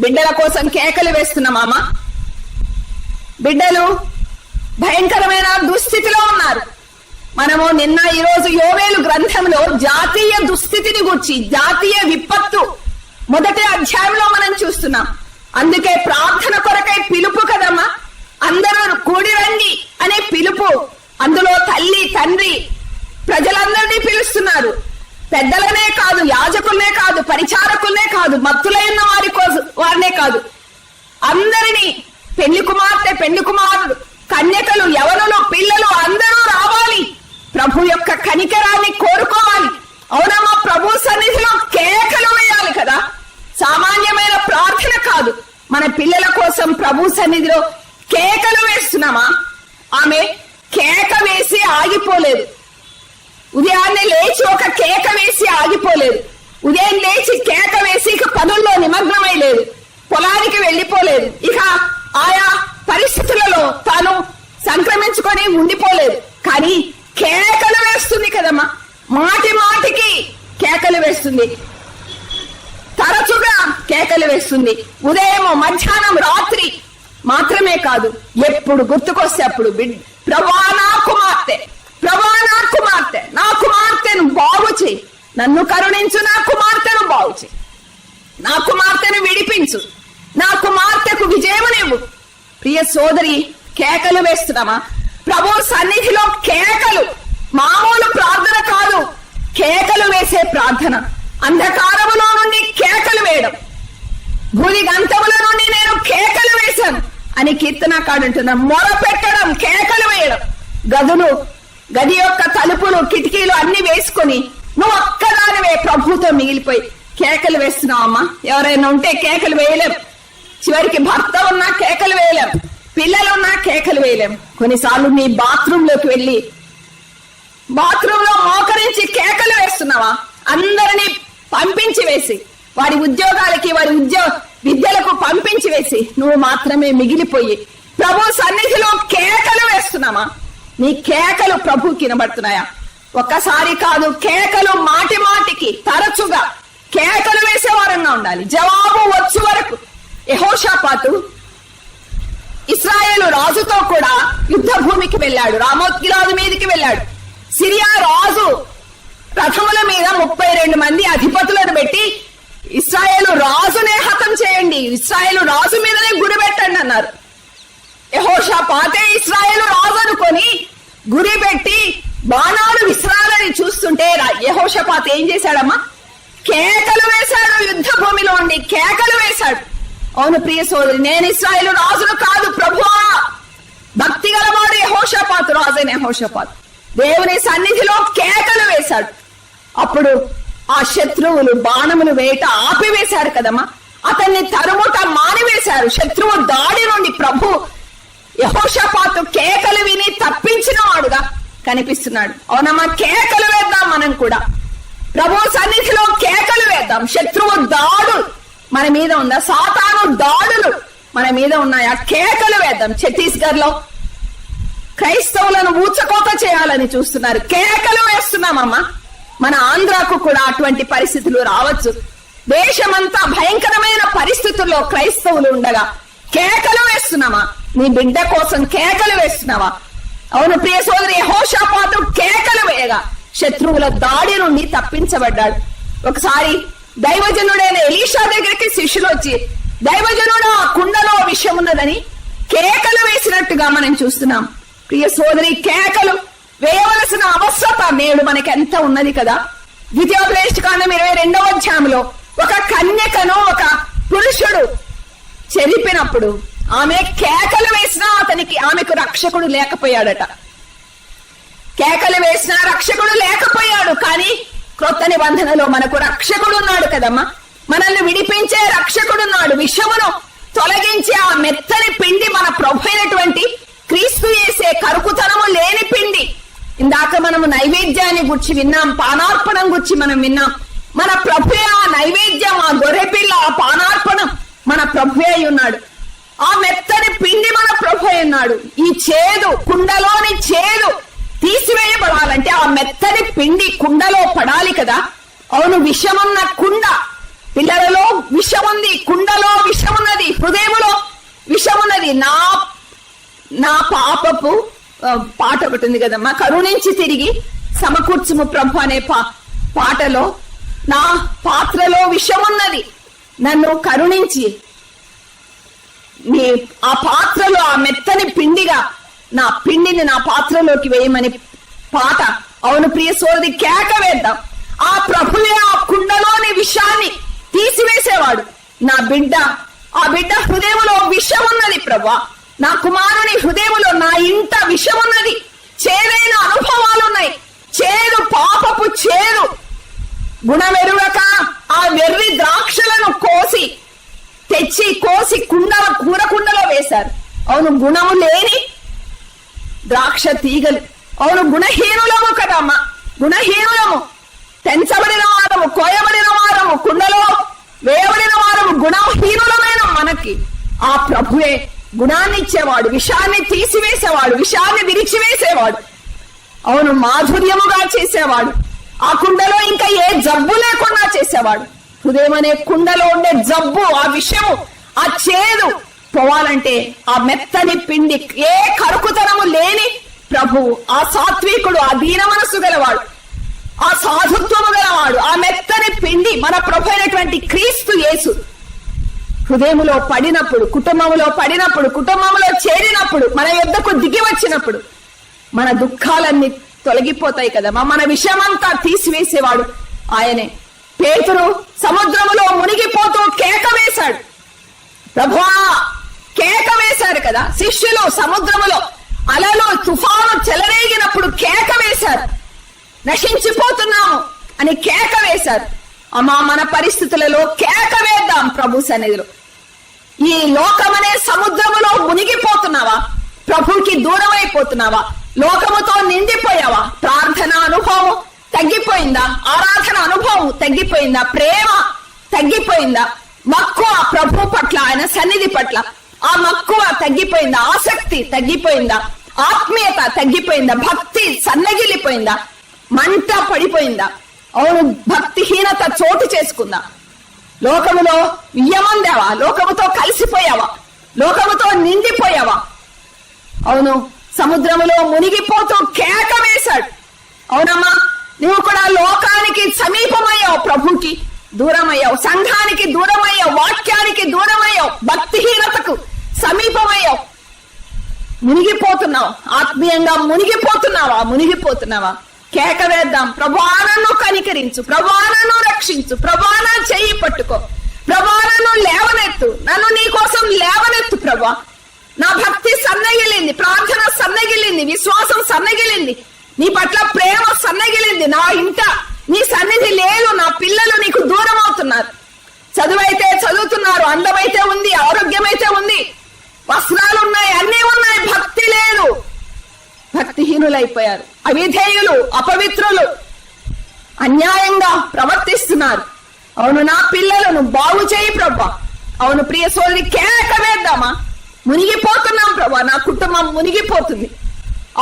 బిడ్డల కోసం కేకలు వేస్తున్నామా? బిడ్డలు భయంకరమైన దుస్థితిలో ఉన్నారు. మనము నిన్న ఈరోజు యోవేలు గ్రంథంలో జాతీయ దుస్థితిని గురించి, జాతీయ విపత్తు మొదటి అధ్యాయంలో మనం చూస్తున్నాం. అందుకే ప్రార్థన కొరకై పిలుపు కదమ్మా. అందరూ కూడి రండి అనే పిలుపు. అందులో తల్లి, తండ్రి, ప్రజలందరినీ పిలుస్తున్నారు. పెద్దలనే కాదు, యాజకులనే కాదు, పరిచారకులనే కాదు, మత్తులైన వారినే కాదు, అందరినీ, పెళ్లి కుమార్తె, పెళ్లి కుమారుడు, కన్యకలు, యవనులు, పిల్లలు అందరూ రావాలి. ప్రభు యొక్క కనికరాన్ని కోరుకోవాలి. అవునమ్మా, ప్రభు సన్నిధిలో కేకలు వేయాలి కదా. సామాన్యమైన ప్రార్థన కాదు. మన పిల్లల కోసం ప్రభు సన్నిధిలో కేకలు వేస్తున్నామా? ఆమె కేక వేసి ఆగిపోలేదు. ఉదయాన్నే లేచి ఒక కేక వేసి ఆగిపోలేదు. ఉదయం లేచి కేక వేసి ఇక పనుల్లో నిమగ్నమై లేదు, పొలానికి వెళ్లిపోలేదు, ఇక ఆయా పరిస్థితులలో తాను సంక్రమించుకొని ఉండిపోలేదు. కానీ కేకలు వేస్తుంది కదమ్మా. మాటి మాటికి కేకలు వేస్తుంది, తరచుగా కేకలు వేస్తుంది. ఉదయం, మధ్యాహ్నం, రాత్రి మాత్రమే కాదు, ఎప్పుడు గుర్తుకొస్తే అప్పుడు ప్రభువా నా కుమార్తె, ప్రభువా నా కుమార్తె, నా కుమార్తెను బాగు చేయి, నన్ను కరుణించు, నా కుమార్తెను బాగు చేయి, నా కుమార్తెను విడిపించు, నా కుమార్తెకు విజయమునివ్వు. ప్రియ సోదరి, కేకలు వేస్తున్నామా? ప్రభు సన్నిధిలో కేకలు. మామూలు ప్రార్థన కాదు, కేకలు వేసే ప్రార్థన. అంధకారములో నుండి కేకలు వేయడం, భూమి గంతముల నుండి నేను కేకలు వేశాను అని కీర్తనకాడుంటున్నా. మొర పెట్టడం, కేకలు వేయడం. గది యొక్క తలుపులు, కిటికీలు అన్ని వేసుకొని నువ్వు ఒక్కదానివే ప్రభుతో మిగిలిపోయి కేకలు వేస్తున్నావమ్మా. ఎవరైనా ఉంటే కేకలు వేయలేం. చివరికి భర్త ఉన్నా కేకలు వేయలేం, పిల్లలున్నా కేకలు వేయలేం. కొన్నిసార్లు నీ బాత్రూంలోకి వెళ్ళి బాత్రూంలో మోకరించి కేకలు వేస్తున్నావా? అందరినీ పంపించి వేసి, వారి ఉద్యోగాలకి, వారి విద్యలకు పంపించి వేసి నువ్వు మాత్రమే మిగిలిపోయి ప్రభు సన్నిధిలో కేకలు వేస్తున్నామా? నీ కేకలు ప్రభుకి వినబడుతున్నాయా? ఒక్కసారి కాదు, కేకలు మాటి మాటికి, తరచుగా కేకలు వేసే వారంగా ఉండాలి. జవాబు వచ్చు వరకు. యెహోషాపాతు ఇశ్రాయేలు రాజుతో కూడా యుద్ధ భూమికి వెళ్ళాడు, రామోత్ గిలాదు మీదకి వెళ్ళాడు. సిరియా రాజు రథముల మీద 32 మంది అధిపతులను పెట్టి ఇశ్రాయేలు రాజునే హతం చేయండి, ఇశ్రాయేలు రాజు మీదనే గురి పెట్టండి అన్నారు. యెహోషాపాతే ఇశ్రాయేలు రాజు అనుకొని గురి పెట్టి బాణాలు విసిరాలని చూస్తుంటే యెహోషాపాత్ ఏం చేశాడమ్మా? కేకలు వేశాడు. యుద్ధ భూమిలో ఉండి కేకలు వేశాడు. అవును ప్రియ సోదరి, నేను ఇశ్రాయేలు రాజును కాదు ప్రభువా. భక్తి గలవాడు యెహోషాపాతు, రాజైన యెహోషాపాతు దేవుని సన్నిధిలో కేకలు వేశాడు. అప్పుడు ఆ శత్రువులు బాణములు వేట ఆపివేశారు కదమ్మా. అతన్ని తరుముట మానివేశారు. శత్రువు దాడి నుండి ప్రభు యెహోషాపాతు కేకలు విని తప్పించిన వాడుగా కనిపిస్తున్నాడు. అవునమ్మా, కేకలు వేద్దాం మనం కూడా. ప్రభు సన్నిధిలో కేకలు వేద్దాం. శత్రువు దాడు మన మీద ఉందా? సాతాను దాడులు మన మీద ఉన్నాయా? కేకలు వేద్దాం. ఛత్తీస్గఢ్ లో క్రైస్తవులను ఊచకోత చేయాలని చూస్తున్నారు, కేకలు వేస్తున్నామమ్మా. మన ఆంధ్రాకు కూడా అటువంటి పరిస్థితులు రావచ్చు. దేశమంతా భయంకరమైన పరిస్థితుల్లో క్రైస్తవులు ఉండగా కేకలు వేస్తున్నామా? నీ బిడ్డ కోసం కేకలు వేస్తున్నావా? అవును ప్రియ సోదరి, యెహోషాపాతు కేకలు వేయగా శత్రువుల దాడి నుండి తప్పించబడ్డాడు. ఒకసారి దైవజనుడైన ఎలీషా దగ్గరికి శిష్యులు వచ్చి, దైవజనుడు ఆ కుండలో విషం ఉన్నదని కేకలు వేసినట్టుగా మనం చూస్తున్నాం. ప్రియ సోదరి, కేకలు వేయవలసిన అవసరత నేడు మనకి ఎంత ఉన్నది కదా. ద్వితీయోపదేశకాండం 22వ అధ్యాయంలో ఒక కన్యకను ఒక పురుషుడు చెరిపినప్పుడు ఆమె కేకలు వేసినా ఆమెకు రక్షకుడు లేకపోయాడట. కేకలు వేసినా రక్షకుడు లేకపోయాడు. కానీ క్రొత్త నిబంధనలో మనకు రక్షకుడు ఉన్నాడు కదమ్మా. మనల్ని విడిపించే రక్షకుడున్నాడు. విషమును తొలగించే ఆ మెత్తని పిండి మన ప్రభు అయినటువంటి క్రీస్తు యేసే, కరుకుతనము లేని పిండి. ఇందాక మనము నైవేద్యాన్ని గురించి విన్నాం, పానార్పణం గురించి మనం విన్నాం. మన ప్రభు ఆ నైవేద్యం, ఆ గొర్రెపిల్ల, ఆ పానార్పణం మన ప్రభు అయి ఉన్నాడు. ఆ మెత్తని పిండి మన ప్రభు అయి ఉన్నాడు. ఈ చేదు, కుండలోని చేదు తీసివేయబడాలంటే ఆ మెత్తని పిండి కుండలో పడాలి కదా. అవును, విషమున్న కుండ, పిల్లలలో విషముంది, కుండలో విషమున్నది, హృదయములో విషమున్నది. నా పాపపు పాట ఒకటి ఉంది కదమ్మా, కరుణించి తిరిగి సమకూర్చుము ప్రభు అనే పాటలో, నా పాత్రలో విషమున్నది, నన్ను కరుణించి ఆ పాత్రలో ఆ మెత్తని పిండిగా నా పిండిని నా పాత్రలోకి వేయమని పాట. అవును ప్రియ సోదరి, కేక వేద్దాం. ఆ ప్రభువే ఆ కుండలోని విషాన్ని తీసివేసేవాడు. నా బిడ్డ, ఆ బిడ్డ హృదయంలో విషమున్నది ప్రభా, నా కుమారుని హృదయంలో, నా ఇంట విషమున్నది. చేదైన అనుభవాలున్నాయి, చేదు, పాపపు చేదు. గుణమెరుగక ఆ వెర్రి ద్రాక్షలను కోసి కూర కుండలో వేశారు. అవును, గుణము లేని ద్రాక్ష తీగలు. అవును, గుణహీనులము కదమ్మా, గుణహీనులము. తెంచబడిన వారము, కోయబడిన వారము, కుండలో వేయబడిన వారము, గుణహీనులమైన మనకి ఆ ప్రభువే గుణాన్ని ఇచ్చేవాడు, విషాన్ని తీసివేసేవాడు, విషాన్ని విరిచివేసేవాడు. అవును, మాధుర్యముగా చేసేవాడు. ఆ కుండలో ఇంకా ఏ జబ్బు లేకుండా చేసేవాడు. హృదయం అనే కుండలో ఉండే జబ్బు, ఆ విషము, ఆ చేదు పోవాలంటే ఆ మెత్తని పిండి, ఏ కరుకుతనము లేని ప్రభు, ఆ సాత్వికుడు, ఆ దీన మనసు గలవాడు, ఆ సాధుత్వము గలవాడు, ఆ మెత్తని పిండి మన ప్రభు అయినటువంటి క్రీస్తు యేసు హృదయములో పడినప్పుడు, కుటుంబంలో పడినప్పుడు, కుటుంబంలో చేరినప్పుడు, మన యొద్దకు దిగి వచ్చినప్పుడు మన దుఃఖాలన్నీ తొలగిపోతాయి కదా. మన విషయమంతా తీసివేసేవాడు ఆయనే. పేతురు సముద్రములో మునిగిపోతూ కేక వేశాడు. ప్రభువా, కేక వేశారు కదా. శిష్యులు సముద్రములో అలలు, తుఫాను చెలరేగినప్పుడు కేక వేశారు, నశించిపోతున్నాము అని కేక వేశారు. అమ్మా, మన పరిస్థితులలో కేక వేద్దాం ప్రభు సన్నిధిలో. ఈ లోకమనే సముద్రములో మునిగిపోతున్నావా? ప్రభుకి దూరం అయిపోతున్నావా? లోకముతో నిండిపోయావా? ప్రార్థన అనుభవం తగ్గిపోయిందా? ఆరాధన అనుభవం తగ్గిపోయిందా? ప్రేమ తగ్గిపోయిందా? మక్కువ ప్రభు పట్ల, ఆయన సన్నిధి పట్ల ఆ మక్కువ తగ్గిపోయిందా? ఆసక్తి తగ్గిపోయిందా? ఆత్మీయత తగ్గిపోయిందా? భక్తి సన్నగిలిపోయిందా? మంట పడిపోయిందా? అవును, భక్తిహీనత చోటు చేసుకుందా? లోకములో వియ్యమందావా? లోకముతో కలిసిపోయావా? లోకముతో నిండిపోయావా? అవును, సముద్రములో మునిగిపోతూ కేక వేశాడు. అవునమ్మా, నువ్వు కూడా లోకానికి సమీపమయ్యావు, ప్రభుకి దూరమయ్యావు, సంఘానికి దూరమయ్యావు, వాక్యానికి దూరమయ్యావు, భక్తిహీనతకు సమీపమయ్యావు, మునిగిపోతున్నావు. ఆత్మీయంగా మునిగిపోతున్నావా? కేక వేద్దాం. ప్రభువా, నన్ను కనికరించు, ప్రభువా, నన్ను రక్షించు, ప్రభువా, నా చెయ్యి పట్టుకో, ప్రభువా, నన్ను లేవనెత్తు, నన్ను నీ కోసం లేవనెత్తు ప్రభువా. నా భక్తి సన్నగిలింది, ప్రార్థన సన్నగిలింది, విశ్వాసం సన్నగిలింది, నీ పట్ల ప్రేమ సన్నగిలింది. నా ఇంట నీ సన్నిధి లేదు, నా పిల్లలు నీకు దూరం అవుతున్నారు. చదువైతే చదువుతున్నారు, అందమైతే ఉంది, ఆరోగ్యమైతే ఉంది, వస్త్రాలు ఉన్నాయి, అన్నీ ఉన్నాయి, భక్తి లేదు. భక్తిహీనులైపోయారు, అవిధేయులు, అపవిత్రులు, అన్యాయంగా ప్రవర్తిస్తున్నారు. అవును, నా పిల్లలను బాగు చేయి ప్రభా. అవును ప్రియ సోదరి, కేక వేద్దామా? మునిగిపోతున్నాం ప్రభా, నా కుటుంబం మునిగిపోతుంది.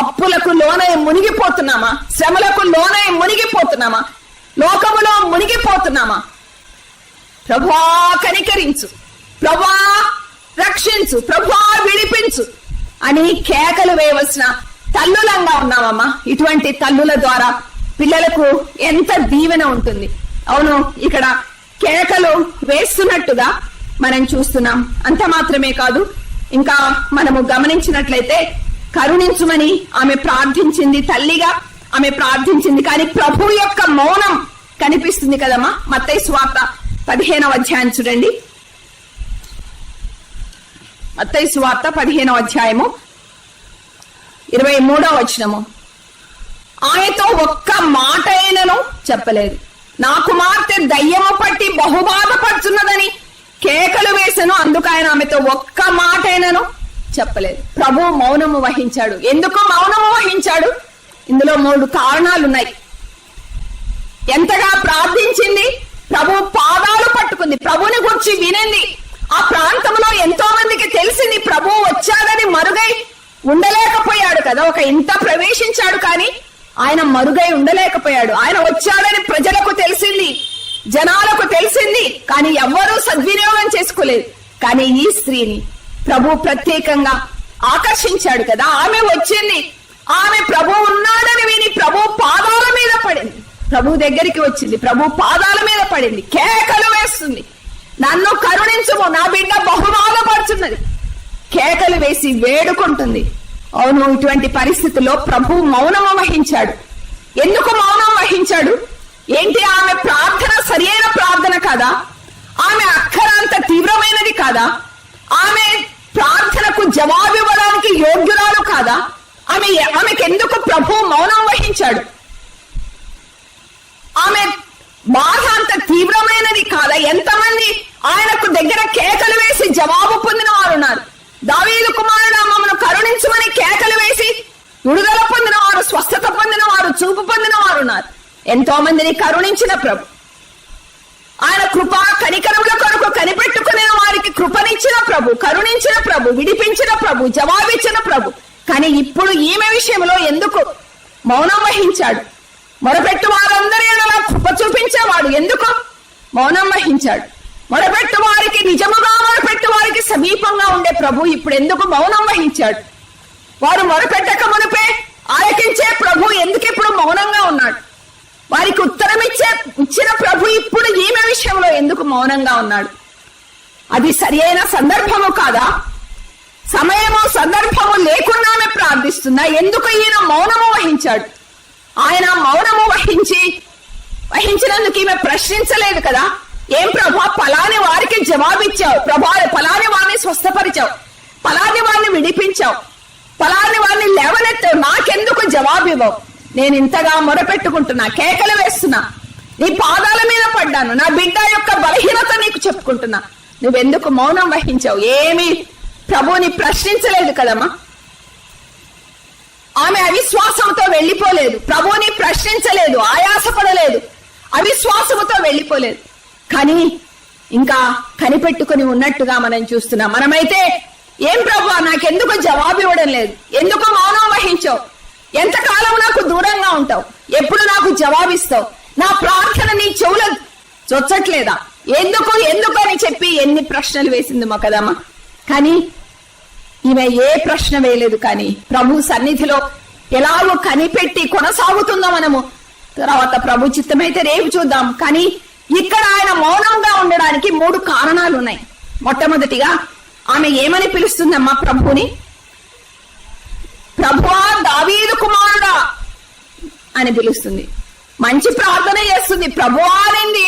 అప్పులకు లోనై మునిగిపోతున్నామా? శ్రమలకు లోనై మునిగిపోతున్నామా? లోకములో మునిగిపోతున్నామా? ప్రభా, కనికరించు, ప్రభా, రక్షించు, ప్రభా, విడిపించు అని కేకలు వేయవలసిన తల్లులంగా ఉన్నామమ్మా. ఇటువంటి తల్లుల ద్వారా పిల్లలకు ఎంత దీవెన ఉంటుంది. అవును, ఇక్కడ కేకలు వేస్తున్నట్టుగా మనం చూస్తున్నాం. అంత మాత్రమే కాదు, ఇంకా మనము గమనించినట్లయితే కరుణించుమని ఆమె ప్రార్థించింది, తల్లిగా ఆమె ప్రార్థించింది. కానీ ప్రభు యొక్క మౌనం కనిపిస్తుంది కదమ్మా. మత్తయి సువార్త 15వ అధ్యాయం చూడండి. మత్తయి సువార్త 15వ అధ్యాయము 23వ వచనము. ఆయనతో ఒక్క మాట అయినను చెప్పలేదు. నా కుమార్తె దయ్యము పట్టి బహుబాధపడుతున్నదని కేకలు వేసను, అందుకు ఆయన ఆమెతో ఒక్క మాట అయినను చెప్పలేదు. ప్రభు మౌనము వహించాడు. ఎందుకు మౌనము వహించాడు? ఇందులో 3 కారణాలున్నాయి. ఎంతగా ప్రార్థించింది, ప్రభు పాదాలు పట్టుకుంది, ప్రభుని గురించి వినింది. ఆ ప్రాంతంలో ఎంతో మందికి తెలిసింది ప్రభు వచ్చాడని. మరుగై ఉండలేకపోయాడు కదా. ఒక ఇంత ప్రవేశించాడు కానీ ఆయన మరుగై ఉండలేకపోయాడు. ఆయన వచ్చాడని ప్రజలకు తెలిసింది, జనాలకు తెలిసింది, కానీ ఎవ్వరూ సద్వినియోగం చేసుకోలేదు. కానీ ఈ స్త్రీని ప్రభు ప్రత్యేకంగా ఆకర్షించాడు కదా. ఆమె వచ్చింది, ఆమె ప్రభు ఉన్నాడని విని ప్రభు పాదాల మీద పడింది. ప్రభు దగ్గరికి వచ్చింది, ప్రభు పాదాల మీద పడింది, కేకలు వేస్తుంది, నన్ను కరుణించుము, నా బిడ్డ బహుబాధపడుతున్నది, కేకలు వేసి వేడుకుంటుంది. అవును, ఇటువంటి పరిస్థితుల్లో ప్రభు మౌనం వహించాడు. ఎందుకు మౌనం వహించాడు? ఏంటి? ఆమె ప్రార్థన సరియైన ప్రార్థన కాదా? ఆమె అక్కరంత తీవ్రమైనది కాదా? ఆమె ప్రార్థనకు జవాబు ఇవ్వడానికి యోగ్యురాలు కాదా? ఆమెకెందుకు ప్రభు మౌనం వహించాడు? ఆమె బాధ అంత తీవ్రమైనది కాదా? ఎంతమంది ఆయనకు దగ్గర కేకలు వేసి జవాబు పొందిన వారు ఉన్నారు. దావీదు కుమారుడా మమ్మను కరుణించమని కేకలు వేసి విడుదల పొందిన వారు, స్వస్థత పొందిన వారు, చూపు పొందిన వారు ఉన్నారు. ఎంతో మందిని కరుణించిన ప్రభు, ఆయన కృప కనికరముల కొరకు కనిపెట్టుకునే వారికి కృపనిచ్చిన ప్రభు, కరుణించిన ప్రభు, విడిపించిన ప్రభు, జవాబిచ్చిన ప్రభు. కానీ ఇప్పుడు ఈమె విషయంలో ఎందుకు మౌనం వహించాడు? మొరపెట్టు వారందరి ఎడల కృప చూపించేవాడు, ఎందుకు మౌనం వహించాడు? మొరపెట్టు వారికి, నిజముగా మొరపెట్టు వారికి సమీపంగా ఉండే ప్రభు ఇప్పుడు ఎందుకు మౌనం వహించాడు? వారు మొరపెట్టక మునిపే ఆలకించే ప్రభు ఎందుకు ఇప్పుడు మౌనంగా ఉన్నాడు? వారికి ఉత్తరం ఇచ్చిన ప్రభు ఇప్పుడు ఈమె విషయంలో ఎందుకు మౌనంగా ఉన్నాడు? అది సరి అయిన సందర్భము కాదా? సమయము సందర్భము లేకుండానే ప్రార్థిస్తుందా? ఎందుకు ఈయన మౌనము వహించాడు? ఆయన మౌనము వహించినందుకు ఈమె ప్రశ్నించలేదు కదా. ఏం ప్రభా, పలాని వారికి జవాబిచ్చావు, ప్రభా పలాని వారిని స్వస్థపరిచావు, పలాని వారిని విడిపించావు, పలాని వారిని లేవనెత్తావు, నాకెందుకు జవాబు ఇవ్వవు? నేను ఇంతగా మొరపెట్టుకుంటున్నా, కేకలు వేస్తున్నా, నీ పాదాల మీద పడ్డాను, నా బిడ్డ యొక్క బలహీనత నీకు చెప్పుకుంటున్నా, నువ్వెందుకు మౌనం వహించావు? ఏమి ప్రభుని ప్రశ్నించలేదు కదమ్మా. ఆమె అవిశ్వాసంతో వెళ్లిపోలేదు, ప్రభుని ప్రశ్నించలేదు, ఆయాసపడలేదు, అవిశ్వాసముతో వెళ్లిపోలేదు. కానీ ఇంకా కనిపెట్టుకుని ఉన్నట్టుగా మనం చూస్తున్నాం. మనమైతే ఏం ప్రభు, నాకెందుకు జవాబు ఇవ్వడం లేదు, ఎందుకు మౌనం వహించావు, ఎంతకాలం నాకు దూరంగా ఉంటావు, ఎప్పుడు నాకు జవాబిస్తావు, నా ప్రార్థన నీ చెవుల చొచ్చట్లేదా, ఎందుకు అని చెప్పి ఎన్ని ప్రశ్నలు వేసింది మా కదమ్మా. కానీ ఈమె ఏ ప్రశ్న వేయలేదు. కానీ ప్రభు సన్నిధిలో ఎలాగో కనిపెట్టి కొనసాగుతుందో మనము తర్వాత ప్రభు చిత్తమైతే రేపు చూద్దాం. కానీ ఇక్కడ ఆయన మౌనంగా ఉండడానికి 3 కారణాలు ఉన్నాయి. మొట్టమొదటిగా ఆమె ఏమని పిలుస్తుందమ్మా ప్రభుని? ప్రభువా దావీదు కుమారుడా అని పిలుస్తుంది. మంచి ప్రార్థన చేస్తుంది. ప్రభువా అనింది,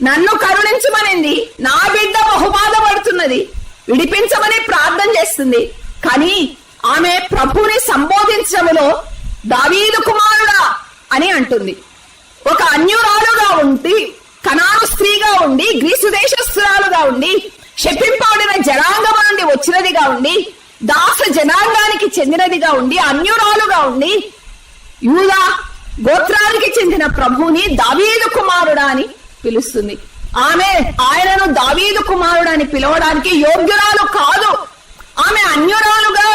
నన్ను కరుణించమనింది, నా బిడ్డ బహుబాధపడుతున్నది, విడిపించమని ప్రార్థన చేస్తుంది. కానీ ఆమె ప్రభుని సంబోధించడంలో దావీదు కుమారుడా అని అంటుంది. ఒక అన్యురాలుగా ఉండి, కనాను స్త్రీగా ఉండి, గ్రీసు దేశస్తురాలుగా ఉండి, శపింపబడిన జనాంగం నుండి వచ్చినదిగా ఉండి, దాస జనాంగానికి చెందినదిగా ఉండి, అన్యురాలుగా ఉండి, యూదా గోత్రానికి చెందిన ప్రభుని దావీదు కుమారుడా అని పిలుస్తుంది. ఆమె ఆయనను దావీదు కుమారుడు అని పిలవడానికి యోగ్యురాలు కాదు. ఆమె అన్యురాలుగా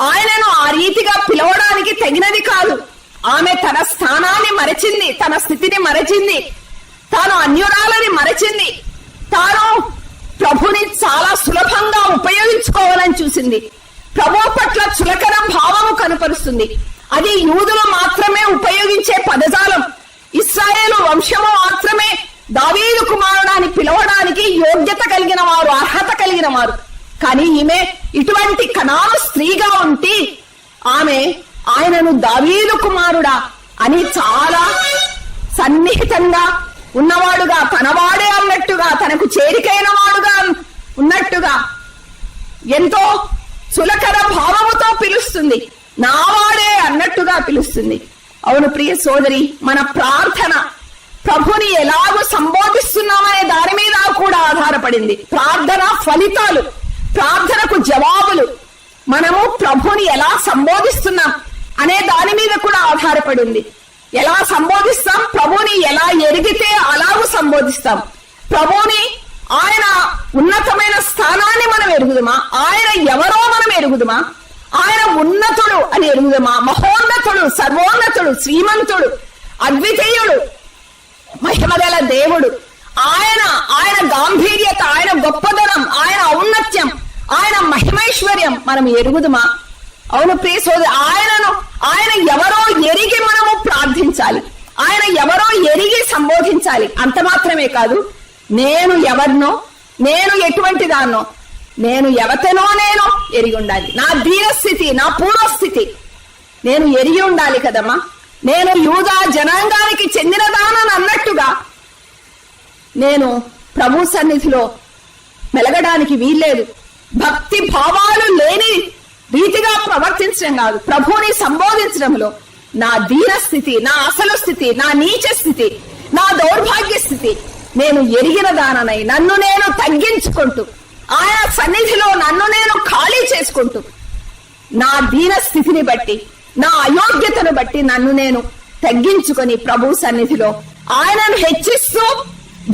ఆయనను ఆ రీతిగా పిలవడానికి తగినది కాదు. ఆమె తన స్థానాన్ని మరచింది, తన స్థితిని మరచింది, తాను అన్యురాలని మరచింది, తాను ప్రభుని చాలా సులభంగా ఉపయోగించుకోవాలని చూసింది. ప్రభు పట్ల చులకన భావము కనపరుస్తుంది. అది యూదులు మాత్రమే ఉపయోగించే పదజాలం. ఇశ్రాయేలు వంశము మాత్రమే దావీదు కుమారుడాన్ని పిలవడానికి యోగ్యత కలిగిన వారు, అర్హత కలిగిన వారు. కానీ ఈమె ఇటువంటి కనాను స్త్రీగా ఉంటే ఆమె ఆయనను దావీదు కుమారుడా అని చాలా సన్నిహితంగా ఉన్నవాడుగా, తనవాడే అన్నట్టుగా, తనకు చేరికైన వాడుగా ఉన్నట్టుగా ఎంతో చులకర భావముతో పిలుస్తుంది. నావాడే అన్నట్టుగా పిలుస్తుంది. అవును ప్రియ సోదరి, మన ప్రార్థన ప్రభుని ఎలాగో సంబోధిస్తున్నామనే దాని మీద కూడా ఆధారపడింది. ప్రార్థన ఫలితాలు, ప్రార్థనకు జవాబులు మనము ప్రభుని ఎలా సంబోధిస్తున్నాం అనే దాని మీద కూడా ఆధారపడింది. ఎలా సంబోధిస్తాం, ప్రభుని ఎలా ఎరిగితే అలాగూ సంబోధిస్తాం. ప్రభుని ఆయన ఉన్నతమైన స్థానాన్ని మనం ఎరుగుదమా, ఆయన ఎవరో మనం ఎరుగుదమా, ఆయన ఉన్నతుడు అని ఎరుగుదమా, మహోన్నతుడు, సర్వోన్నతుడు, శ్రీమంతుడు, అద్వితీయుడు, మహిమగల దేవుడు, ఆయన గాంభీర్యత, ఆయన గొప్పదనం, ఆయన ఔన్నత్యం, ఆయన మహిమైశ్వర్యం మనం ఎరుగుదమా? అవును ప్రియ సోదరి, ఆయన ఎవరో ఎరిగి మనము ప్రార్థించాలి. ఆయన ఎవరో ఎరిగి సంబోధించాలి. అంత మాత్రమే కాదు, నేను ఎవరినో, నేను ఎటువంటి దాన్నో, నేను ఎవతనో నేను ఎరిగి ఉండాలి. నా దీనస్థితి, నా పూర్వస్థితి నేను ఎరిగి ఉండాలి కదమ్మా. నేను యూదా జనాంగానికి చెందినదానని అన్నట్టుగా నేను ప్రభు సన్నిధిలో మెలగడానికి వీల్లేదు. భక్తి భావాలు లేని రీతిగా ప్రవర్తించడం కాదు, ప్రభుని సంబోధించడంలో నా దీనస్థితి, నా అసలు స్థితి, నా నీచ స్థితి, నా దౌర్భాగ్య స్థితి నేను ఎరిగిన దాననై నన్ను నేను తగ్గించుకుంటూ, ఆయన సన్నిధిలో నన్ను నేను ఖాళీ చేసుకుంటూ, నా దీన స్థితిని బట్టి, నా అయోగ్యతను బట్టి నన్ను నేను తగ్గించుకొని ప్రభు సన్నిధిలో ఆయనను హెచ్చిస్తూ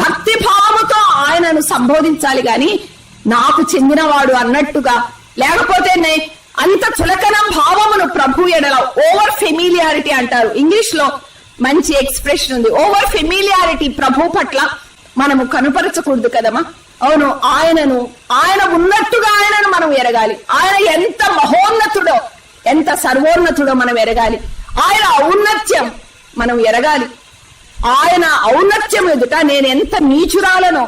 భక్తి భావముతో ఆయనను సంబోధించాలి గాని నాకు చెందినవాడు అన్నట్టుగా, లేకపోతే అంత చులకన భావమును ప్రభు ఎడల ఓవర్ ఫెమిలియారిటీ అంటారు. ఇంగ్లీష్ లో మంచి ఎక్స్ప్రెషన్ ఉంది, ఓవర్ ఫెమిలియారిటీ ప్రభు పట్ల మనము కనుపరచకూడదు కదమ్మా. అవును, ఆయన ఉన్నట్టుగా ఆయనను మనం ఎరగాలి. ఆయన ఎంత మహోన్నతుడో, ఎంత సర్వోన్నతుడో మనం ఎరగాలి. ఆయన ఔన్నత్యం మనం ఎరగాలి. ఆయన ఔన్నత్యం ఎదుట నేనెంత నీచురాలనో,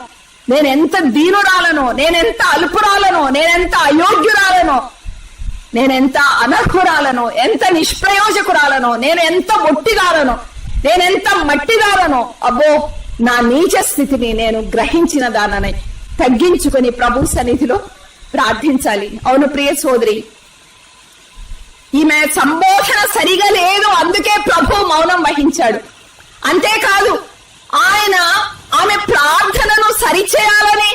నేనెంత దీనురాలనో, నేనెంత అల్పురాలనో, నేనెంత అయోగ్యురాలనో, నేనెంత అనర్హురాలనో, ఎంత నిష్ప్రయోజకురాలనో, నేను ఎంత మొట్టిదారనో, నేనెంత మట్టిదారనో, అబ్బో నా నీచ స్థితిని నేను గ్రహించిన దానని తగ్గించుకొని ప్రభు సన్నిధిలో ప్రార్థించాలి. అవును ప్రియ సోదరి, ఈమె సంబోధన సరిగా లేదు, అందుకే ప్రభు మౌనం వహించాడు. అంతేకాదు, ఆమె ప్రార్థనను సరిచేయాలని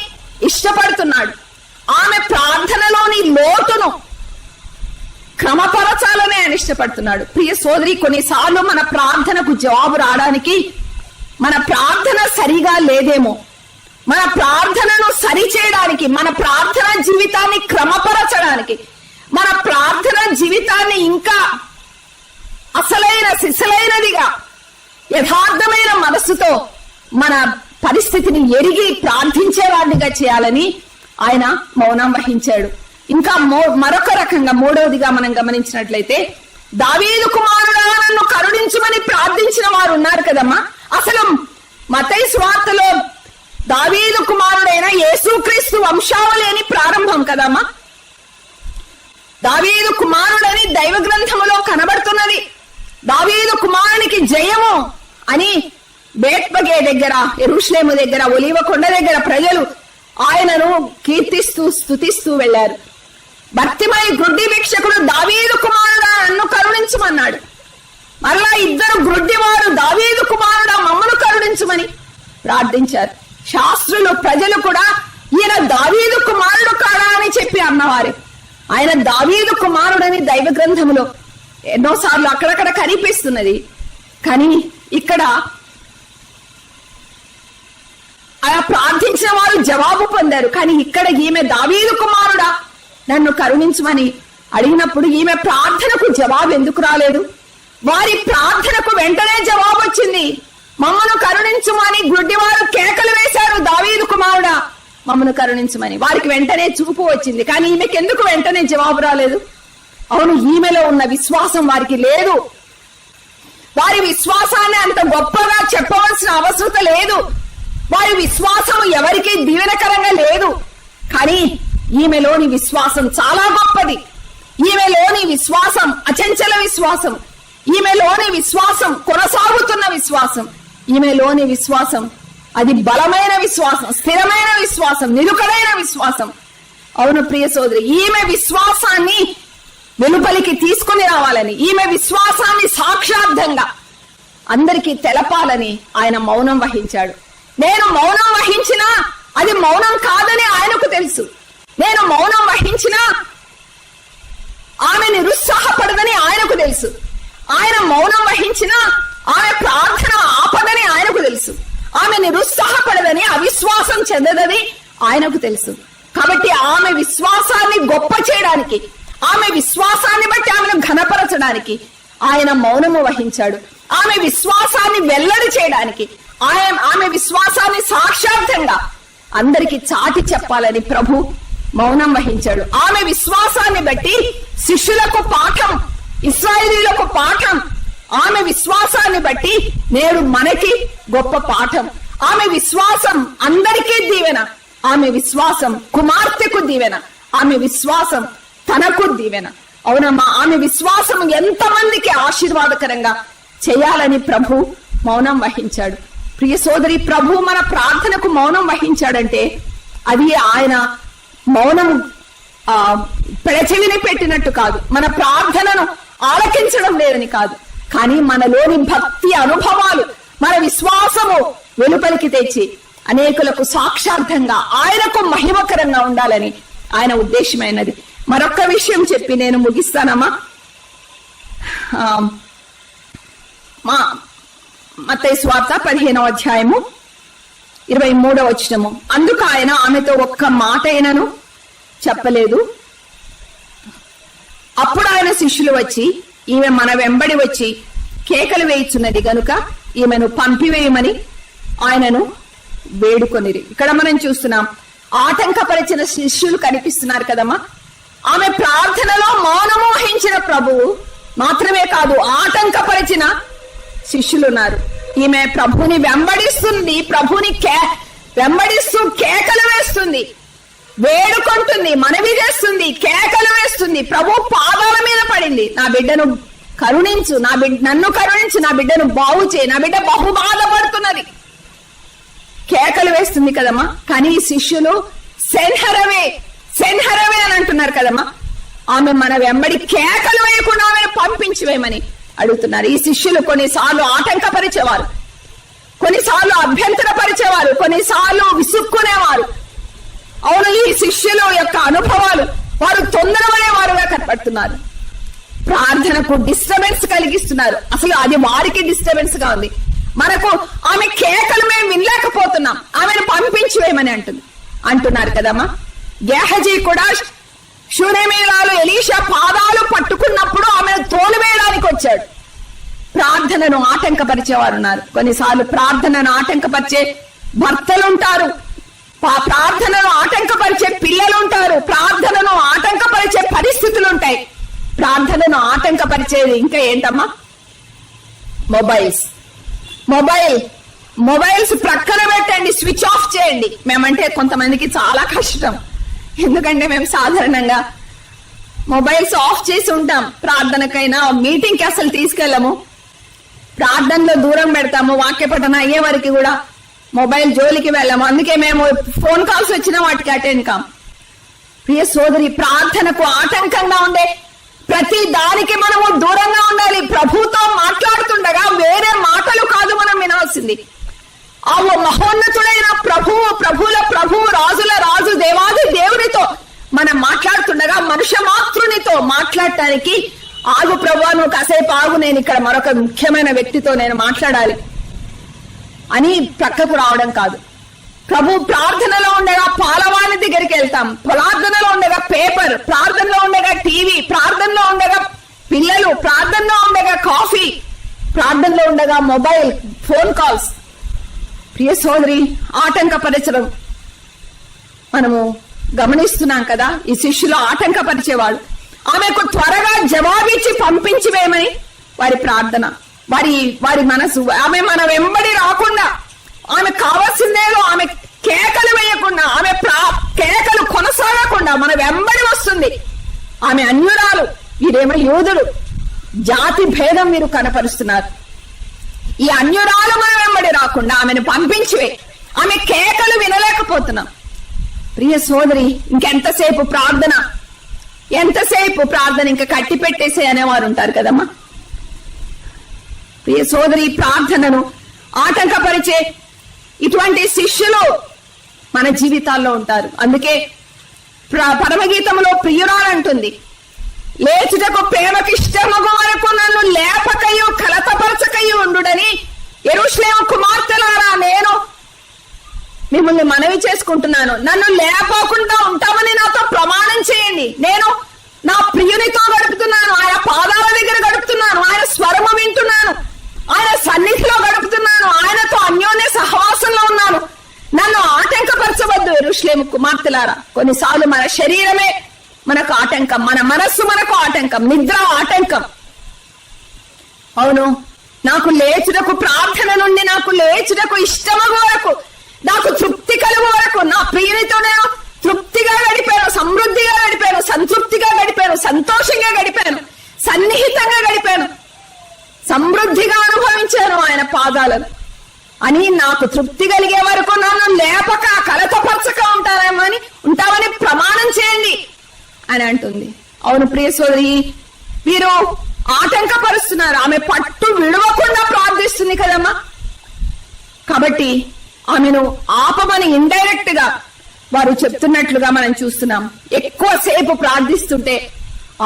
ఇష్టపడుతున్నాడు. ఆమె ప్రార్థనలోని లోటును క్రమపరచాలని ఆయన ఇష్టపడుతున్నాడు. ప్రియ సోదరి, కొన్నిసార్లు మన ప్రార్థనకు జవాబు రావడానికి మన ప్రార్థన సరిగా లేదేమో, మన ప్రార్థనను సరిచేయడానికి, మన ప్రార్థన జీవితాన్ని క్రమపరచడానికి, మన ప్రార్థన జీవితాన్ని ఇంకా అసలైన సిసలైనదిగా యథార్థమైన మనస్సుతో మన పరిస్థితిని ఎరిగి ప్రార్థించేవాడిగా చేయాలని ఆయన మౌనం వహించాడు. ఇంకా మరొక రకంగా మూడవదిగా మనం గమనించినట్లయితే, దావీదు కుమారుడా నన్ను కరుణించమని ప్రార్థించిన వారు ఉన్నారు కదమ్మా. అసలు మత్తయి సువార్తలో దావీదు కుమారుడైన యేసుక్రీస్తు వంశావళి అని ప్రారంభం కదమ్మా. దావీదు కుమారుడని దైవ గ్రంథములో కనబడుతున్నది. దావీదు కుమారునికి జయము అని బేత్పగే దగ్గర, యెరూషలేము దగ్గర, ఒలీవ కొండ దగ్గర ప్రజలు ఆయనను కీర్తిస్తూ స్తుతిస్తూ వెళ్లారు. భర్తిమై గ్రుడ్డి భిక్షకుడు దావీదు కుమారుడా నన్ను కరుణించమన్నాడు. మరలా ఇద్దరు గ్రుడ్డివారు దావీదు కుమారుడా మమ్మను కరుణించమని ప్రార్థించారు. శాస్త్రులు, ప్రజలు కూడా ఈయన దావీదు కుమారుడు కాడా అని చెప్పి అన్నవారే. ఆయన దావీదు కుమారుడని దైవ గ్రంథములో ఎన్నోసార్లు అక్కడక్కడ కనిపిస్తున్నది. కానీ ఇక్కడ అలా ప్రార్థించిన వారు జవాబు పొందారు. కానీ ఇక్కడ ఈమె దావీదు కుమారుడా నన్ను కరుణించమని అడిగినప్పుడు ఈమె ప్రార్థనకు జవాబు ఎందుకు రాలేదు? వారి ప్రార్థనకు వెంటనే జవాబు వచ్చింది. మమ్మను కరుణించమని గుడ్డివారు కేకలు వేశారు, దావీదు కుమారుడా మమ్మను కరుణించమని. వారికి వెంటనే చూపు వచ్చింది, కానీ ఈమెకి ఎందుకు వెంటనే జవాబు రాలేదు? అవును, ఈమెలో ఉన్న విశ్వాసం వారికి లేదు. వారి విశ్వాసాన్ని అంత గొప్పగా చెప్పవలసిన అవసరం లేదు. వారి విశ్వాసం ఎవరికి దీవెనకరంగా లేదు. కానీ ఈమెలోని విశ్వాసం చాలా గొప్పది. ఈమెలోని విశ్వాసం అచంచల విశ్వాసం. ఈమెలోని విశ్వాసం కొనసాగుతున్న విశ్వాసం. ఈమెలోని విశ్వాసం అది బలమైన విశ్వాసం, స్థిరమైన విశ్వాసం, నిలుకడైన విశ్వాసం. అవును ప్రియ సోదరి, ఈమె విశ్వాసాన్ని వెలుపలికి తీసుకుని రావాలని, ఈమె విశ్వాసాన్ని సాక్షార్థంగా అందరికీ తెలపాలని ఆయన మౌనం వహించాడు. నేను మౌనం వహించినా అది మౌనం కాదని ఆయనకు తెలుసు. నేను మౌనం వహించినా ఆమె నిరుత్సాహపడదని ఆయనకు తెలుసు. ఆయన మౌనం వహించినా ఆమె ప్రార్థన ఆపదని ఆయనకు తెలుసు. ఆమె నిరుత్సాహపడదని, అవిశ్వాసం చెందదని ఆయనకు తెలుసు. కాబట్టి ఆమె విశ్వాసాన్ని గొప్ప చేయడానికి, ఆమె విశ్వాసాన్ని బట్టి ఆమెను ఘనపరచడానికి ఆయన మౌనము వహించాడు. ఆమె విశ్వాసాన్ని వెల్లడి చేయడానికి, ఆమె విశ్వాసాన్ని సాక్షార్థంగా అందరికి చాటి చెప్పాలని ప్రభు మౌనం వహించాడు. ఆమె విశ్వాసాన్ని బట్టి శిష్యులకు పాఠం, ఇశ్రాయేలీయులకు పాఠం. ఆమె విశ్వాసాన్ని బట్టి నేడు మనకి గొప్ప పాఠం. ఆమె విశ్వాసం అందరికీ దీవెన. ఆమె విశ్వాసం కుమార్తెకు దీవెన. ఆమె విశ్వాసం తనకు దీవెన. అవునమ్మా, ఆమె విశ్వాసం ఎంతమందికి ఆశీర్వాదకరంగా చేయాలని ప్రభు మౌనం వహించాడు. ప్రియ సోదరి, ప్రభు మన ప్రార్థనకు మౌనం వహించాడంటే అది ఆయన మౌనం పెడచెవిని పెట్టినట్టు కాదు, మన ప్రార్థనను ఆలకించడం లేదని కాదు, కానీ మనలోని భక్తి అనుభవాలు, మన విశ్వాసము వెలుపలికి తెచ్చి అనేకులకు సాక్షార్థంగా ఆయనకు మహిమకరంగా ఉండాలని ఆయన ఉద్దేశమైనది. మరొక విషయం చెప్పి నేను ముగిస్తానమ్మా. మత్తయి సువార్త 15వ అధ్యాయము 23వ వచనము. అందుకు ఆయన ఆమెతో ఒక్క మాట అయినను చెప్పలేదు. అప్పుడు ఆయన శిష్యులు వచ్చి ఈమె మన వెంబడి వచ్చి కేకలు వేయుచున్నది గనుక ఈమెను పంపివేయమని ఆయనను వేడుకొనిరి. ఇక్కడ మనం చూస్తున్నాం, ఆటంకపరిచిన శిష్యులు కనిపిస్తున్నారు కదమ్మా. ఆమె ప్రార్థనలో మౌనము వహించిన ప్రభువు మాత్రమే కాదు, ఆటంకపరిచిన శిష్యులు ఉన్నారు. ఈమె ప్రభుని వెంబడిస్తుంది, ప్రభుని వెంబడిస్తూ కేకలు వేస్తుంది, వేడుకుంటుంది, మనవి చేస్తుంది, కేకలు వేస్తుంది. ప్రభు పాదాల మీద పడింది, నా బిడ్డను కరుణించు, నన్ను కరుణించు, నా బిడ్డను బాగు చేయి, నా బిడ్డ బహు బాధపడుతున్నది, కేకలు వేస్తుంది కదమ్మా. కానీ ఈ శిష్యులు సెన్హరవే సెన్హరవే అని అంటున్నారు కదమ్మా. ఆమె మన వెంబడి కేకలు వేయకుండా ఆమెను పంపించివేయమని అడుగుతున్నారు. ఈ శిష్యులు కొన్నిసార్లు ఆటంకపరిచేవారు, కొన్నిసార్లు అభ్యంతరపరిచేవారు, కొన్నిసార్లు విసుక్కునేవారు. అవును, ఈ శిష్యుల యొక్క అనుభవాలు వారు తొందరపడే వారుగా కనపడుతున్నారు. ప్రార్థనకు డిస్టర్బెన్స్ కలిగిస్తున్నారు. అసలు అది వారికి డిస్టర్బెన్స్ గా ఉంది. మనకు ఆమె కేకలు మేము వినలేకపోతున్నాం, ఆమెను పంపించివేయమని అంటున్నారు కదమ్మా. గేహజీ కూడా షూనేమీరాలు ఎలీషా పాదాలు పట్టుకున్నప్పుడు ఆమెను తోలివేయడానికి వచ్చాడు. ప్రార్థనను ఆటంకపరిచేవారు ఉన్నారు. కొన్నిసార్లు ప్రార్థనను ఆటంకపరిచే భర్తలుంటారు, ప్రార్థనను ఆటంకపరిచే పిల్లలుంటారు, ప్రార్థనను ఆటంకపరిచే పరిస్థితులు ఉంటాయి. ప్రార్థనను ఆటంకపరిచేది ఇంకా ఏంటమ్మా? మొబైల్స్ ప్రక్కన పెట్టండి, స్విచ్ ఆఫ్ చేయండి. మేమంటే కొంతమందికి చాలా కష్టం, ఎందుకంటే మేము సాధారణంగా మొబైల్స్ ఆఫ్ చేసి ఉంటాం. ప్రార్థనకైనా మీటింగ్ కి అసలు తీసుకెళ్ళము, ప్రార్థనలో దూరం పెడతాము, వాక్య పఠన అయ్యే వరకు కూడా మొబైల్ జోలికి వెళ్ళాము. అందుకే మేము ఫోన్ కాల్స్ వచ్చినా వాటికి అటెండ్ కాం. ప్రియ సోదరి, ప్రార్థనకు ఆటంకంగా ఉండే ప్రతి దానికి మనము దూరంగా ఉండాలి. ప్రభుతో మాట్లాడుతుండగా వేరే మాటలు కాదు మనం వినాల్సింది. ఆ మహోన్నతుడైన ప్రభువుల ప్రభు, రాజుల రాజు, దేవాది దేవునితో మనం మాట్లాడుతుండగా మనుష్య మాతృనితో మాట్లాడటానికి ఆగు ప్రభువా, నువ్వు కాసేపు ఆగు, నేను ఇక్కడ మరొక ముఖ్యమైన వ్యక్తితో నేను మాట్లాడాలి అని ప్రక్కకు రావడం కాదు. ప్రభు ప్రార్థనలో ఉండగా పాలవాణి దగ్గరికి వెళ్తాం, ప్రార్థనలో ఉండగా పేపర్, ప్రార్థనలో ఉండగా టీవీ, ప్రార్థనలో ఉండగా పిల్లలు, ప్రార్థనలో ఉండగా కాఫీ, ప్రార్థనలో ఉండగా మొబైల్ ఫోన్ కాల్స్. ప్రియ సోదరి, ఆటంకపరచడం మనము గమనిస్తున్నాం కదా. ఈ శిష్యులు ఆటంకపరిచేవాడు. ఆమెకు త్వరగా జవాబిచ్చి పంపించివేమని వారి ప్రార్థన, వారి మనసు. ఆమె మన వెంబడి రాకుండా, ఆమె కావాల్సిందేదో ఆమె కేకలు వేయకుండా, ఆమె కేకలు కొనసాగకుండా మన వెంబడి వస్తుంది. ఆమె అన్యురాలు, వీరేమో యూదుడు. జాతి భేదం మీరు కనపరుస్తున్నారు. ఈ అన్యురాలు మన వెంబడి రాకుండా ఆమెను పంపించివే. ఆమె కేకలు వినలేకపోతున్నాం. ప్రియ సోదరి, ఇంకెంతసేపు ప్రార్థన, ఎంతసేపు ప్రార్థన, ఇంకా కట్టి పెట్టేసే అనేవారు ఉంటారు కదమ్మా. ప్రియ సోదరి, ప్రార్థనను ఆటంకపరిచే ఇటువంటి శిష్యులు మన జీవితాల్లో ఉంటారు. అందుకే పరమగీతంలో ప్రియురాలంటుంది, లేచుటకు ప్రేమకిష్టమగు వరకు నన్ను లేపకయు కలతపరచకయు ఉండుడని యెరూషలేము కుమార్తెలారా నేను మిమ్మల్ని మనవి చేసుకుంటున్నాను. నన్ను లేపకుండా ఉంటామని నాతో ప్రమాణం చేయండి. నేను నా ప్రియునితో గడుపుతున్నాను, ఆయన పాదాల దగ్గర గడుపుతున్నాను, ఆయన స్వరము వింటున్నాను, ఆయన సన్నిధిలో గడుపుతున్నాను, ఆయనతో అన్యోన్య సహవాసంలో ఉన్నాను. నన్ను ఆటంకపరచవద్దు యెరూషలేము కుమార్తెలారా. కొన్నిసార్లు మన శరీరమే మనకు ఆటంకం, మన మనస్సు మనకు ఆటంకం, నిద్ర ఆటంకం. అవును, నాకు లేచుటకు, ప్రార్థన నుండి నాకు లేచుటకు ఇష్టమగు వరకు, నాకు తృప్తి కలుగు వరకు, నా ప్రియునితో నేను తృప్తిగా గడిపాను, సమృద్ధిగా గడిపాను, సంతృప్తిగా గడిపాను, సంతోషంగా గడిపాను, సన్నిహితంగా గడిపాను, సమృద్ధిగా అనుభవించాను ఆయన పాదాలను అని, నాకు తృప్తి కలిగే వరకు నన్ను లేపక కలతపరచక ఉంటామని ప్రమాణం చేయండి అని అంటుంది. అవును ప్రియ సోదరి, వీరు ఆటంకపరుస్తున్నారు. ఆమె పట్టు విడవకుండా ప్రార్థిస్తుంది కదమ్మా. కాబట్టి ఆమెను ఆపమని ఇండైరెక్ట్ గా వారు చెప్తున్నట్లుగా మనం చూస్తున్నాం. ఎక్కువసేపు ప్రార్థిస్తుంటే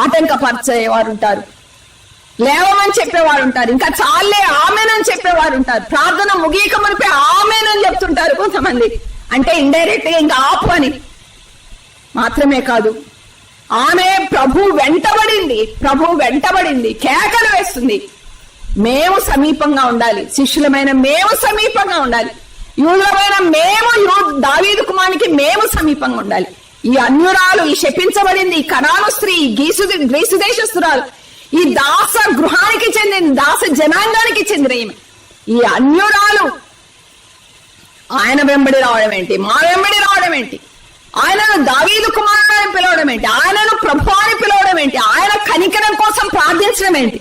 ఆటంకపరిచేవారు ఉంటారు, లేవమని చెప్పేవారు ఉంటారు, ఇంకా చాలే ఆమెనని చెప్పేవారు ఉంటారు, ప్రార్థన ముగియక మునిపే ఆమెనని చెప్తుంటారు కొంతమంది. అంటే ఇండైరెక్ట్ గా ఇంకా ఆపు అని. మాత్రమే కాదు, ఆమె ప్రభు వెంటబడింది, కేకలు వేస్తుంది. మేము సమీపంగా ఉండాలి, శిష్యులమైన మేము సమీపంగా ఉండాలి, యూదులమైన మేము దావీదు కుమారునికి మేము సమీపంగా ఉండాలి. ఈ అన్యురాలు, ఈ శపించబడింది, ఈ కనాను స్త్రీ, గ్రీసు దేశస్తురాలు, ఈ దాస గృహానికి చెందిన, దాస జనాంగానికి చెందిన ఈ అన్యురాలు ఆయన వెంబడి రావడం ఏంటి, మా వెంబడి రావడం ఏంటి, ఆయనను దావీదు కుమారుడు అని పిలవడం ఏంటి, ఆయనను ప్రభు అని పిలవడం ఏంటి, ఆయన కనికరం కోసం ప్రార్థించడం ఏంటి?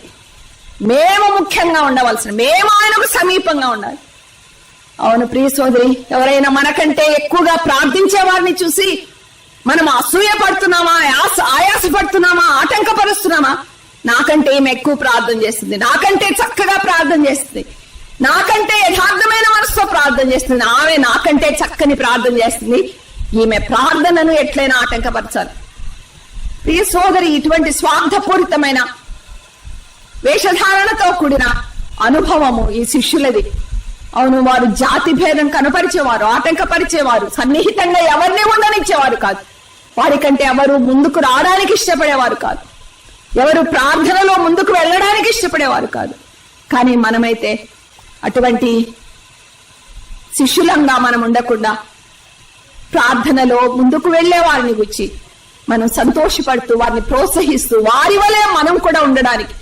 మేము ముఖ్యంగా ఉండవలసిన, మేము ఆయనకు సమీపంగా ఉండాలి. అవును ప్రియ సోదరి, ఎవరైనా మనకంటే ఎక్కువగా ప్రార్థించే వారిని చూసి మనం అసూయ పడుతున్నామా, ఆయాసపడుతున్నామా, ఆటంకపరుస్తున్నామా? నాకంటే ఏమి ఎక్కువ ప్రార్థన చేస్తుంది, నాకంటే చక్కగా ప్రార్థన చేస్తుంది, నాకంటే యథార్థమైన మనసుతో ప్రార్థన చేస్తుంది, ఆమె నాకంటే చక్కని ప్రార్థన చేస్తుంది, ఈమె ప్రార్థనను ఎట్లయినా ఆటంకపరచాలి. ప్రియ సోదరి, ఇటువంటి స్వార్థపూరితమైన వేషధారణతో కూడిన అనుభవము ఈ శిష్యులది. అవును, వారు జాతి భేదం కనపరిచేవారు, ఆటంకపరిచేవారు, సన్నిహితంగా ఎవరిని ఉండనిచ్చేవారు కాదు, వారికంటే ఎవరు ముందుకు రావడానికి ఇష్టపడేవారు కాదు, ఎవరు ప్రార్థనలో ముందుకు వెళ్ళడానికి ఇష్టపడేవారు కాదు. కానీ మనమైతే అటువంటి శిష్యులంగా మనం ఉండకుండా ప్రార్థనలో ముందుకు వెళ్లే వారిని గురించి మనం సంతోషపడుతూ, వారిని ప్రోత్సహిస్తూ, వారి వలె మనం కూడా ఉండడానికి,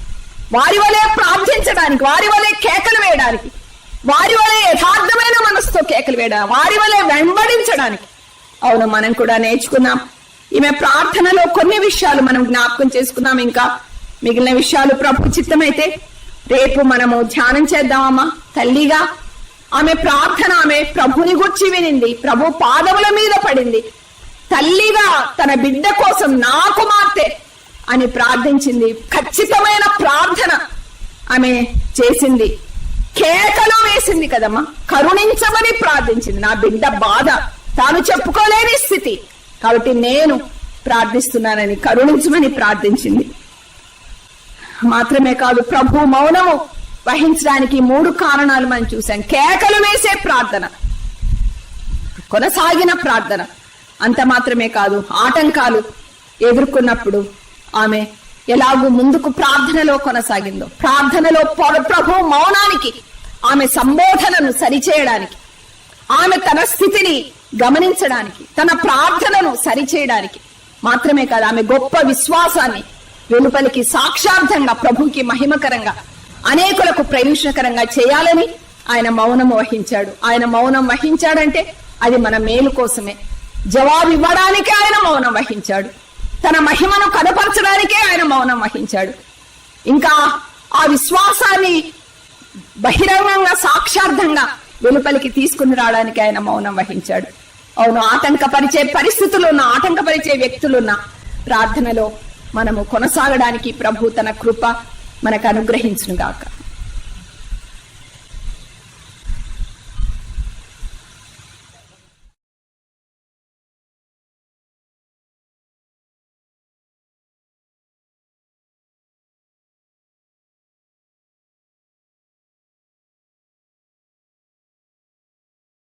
వారి వలె ప్రార్థించడానికి, వారి వలె కేకలు వేయడానికి, వారి వలె యథార్థమైన మనసుతో కేకలు వేయడానికి, వారి వలె వెంబడించడానికి. అవును, మనం కూడా నేర్చుకున్నాం. ఈమె ప్రార్థనలో కొన్ని విషయాలు మనం జ్ఞాపకం చేసుకున్నాం. ఇంకా మిగిలిన విషయాలు ప్రభు చిత్తమైతే రేపు మనము ధ్యానం చేద్దామమ్మా. తల్లిగా ఆమె ప్రార్థన, ఆమె ప్రభుని గుర్చి వినింది, ప్రభు పాదముల మీద పడింది. తల్లిగా తన బిడ్డ కోసం నా కుమార్తె అని ప్రార్థించింది. ఖచ్చితమైన ప్రార్థన ఆమె చేసింది. కేకలు వేసింది కదమ్మా, కరుణించమని ప్రార్థించింది. నా బిడ్డ బాధ తాను చెప్పుకోలేని స్థితి, కాబట్టి నేను ప్రార్థిస్తున్నానని కరుణించమని ప్రార్థించింది. మాత్రమే కాదు, ప్రభు మౌనము వహించడానికి 3 కారణాలు మనం చూసాం. కేకలు వేసే ప్రార్థన, కొనసాగిన ప్రార్థన, అంత మాత్రమే కాదు, ఆటంకాలు ఎదుర్కొన్నప్పుడు ఆమె ఎలాగూ ముందుకు ప్రార్థనలో కొనసాగిందో, ప్రార్థనలో ప్రభు మౌనానికి, ఆమె సంబోధనను సరిచేయడానికి, ఆమె తన స్థితిని గమనించడానికి, తన ప్రార్థనను సరిచేయడానికి మాత్రమే కాదు, ఆమె గొప్ప విశ్వాసాన్ని వెలుపలికి సాక్షార్థంగా ప్రభుకి మహిమకరంగా అనేకులకు ప్రయోజనకరంగా చేయాలని ఆయన మౌనం వహించాడు. ఆయన మౌనం వహించాడంటే అది మన మేలు కోసమే. జవాబు ఇవ్వడానికే ఆయన మౌనం వహించాడు. తన మహిమను కనపరచడానికే ఆయన మౌనం వహించాడు. ఇంకా ఆ విశ్వాసాన్ని బహిరంగంగా సాక్షార్థంగా వెలుపలికి తీసుకుని రావడానికి ఆయన మౌనం వహించాడు. అవును, ఆటంకపరిచే పరిస్థితులున్న, ఆటంకపరిచే వ్యక్తులున్న ప్రార్థనలో మనము కొనసాగడానికి ప్రభు తన కృప మనకు అనుగ్రహించును గాక.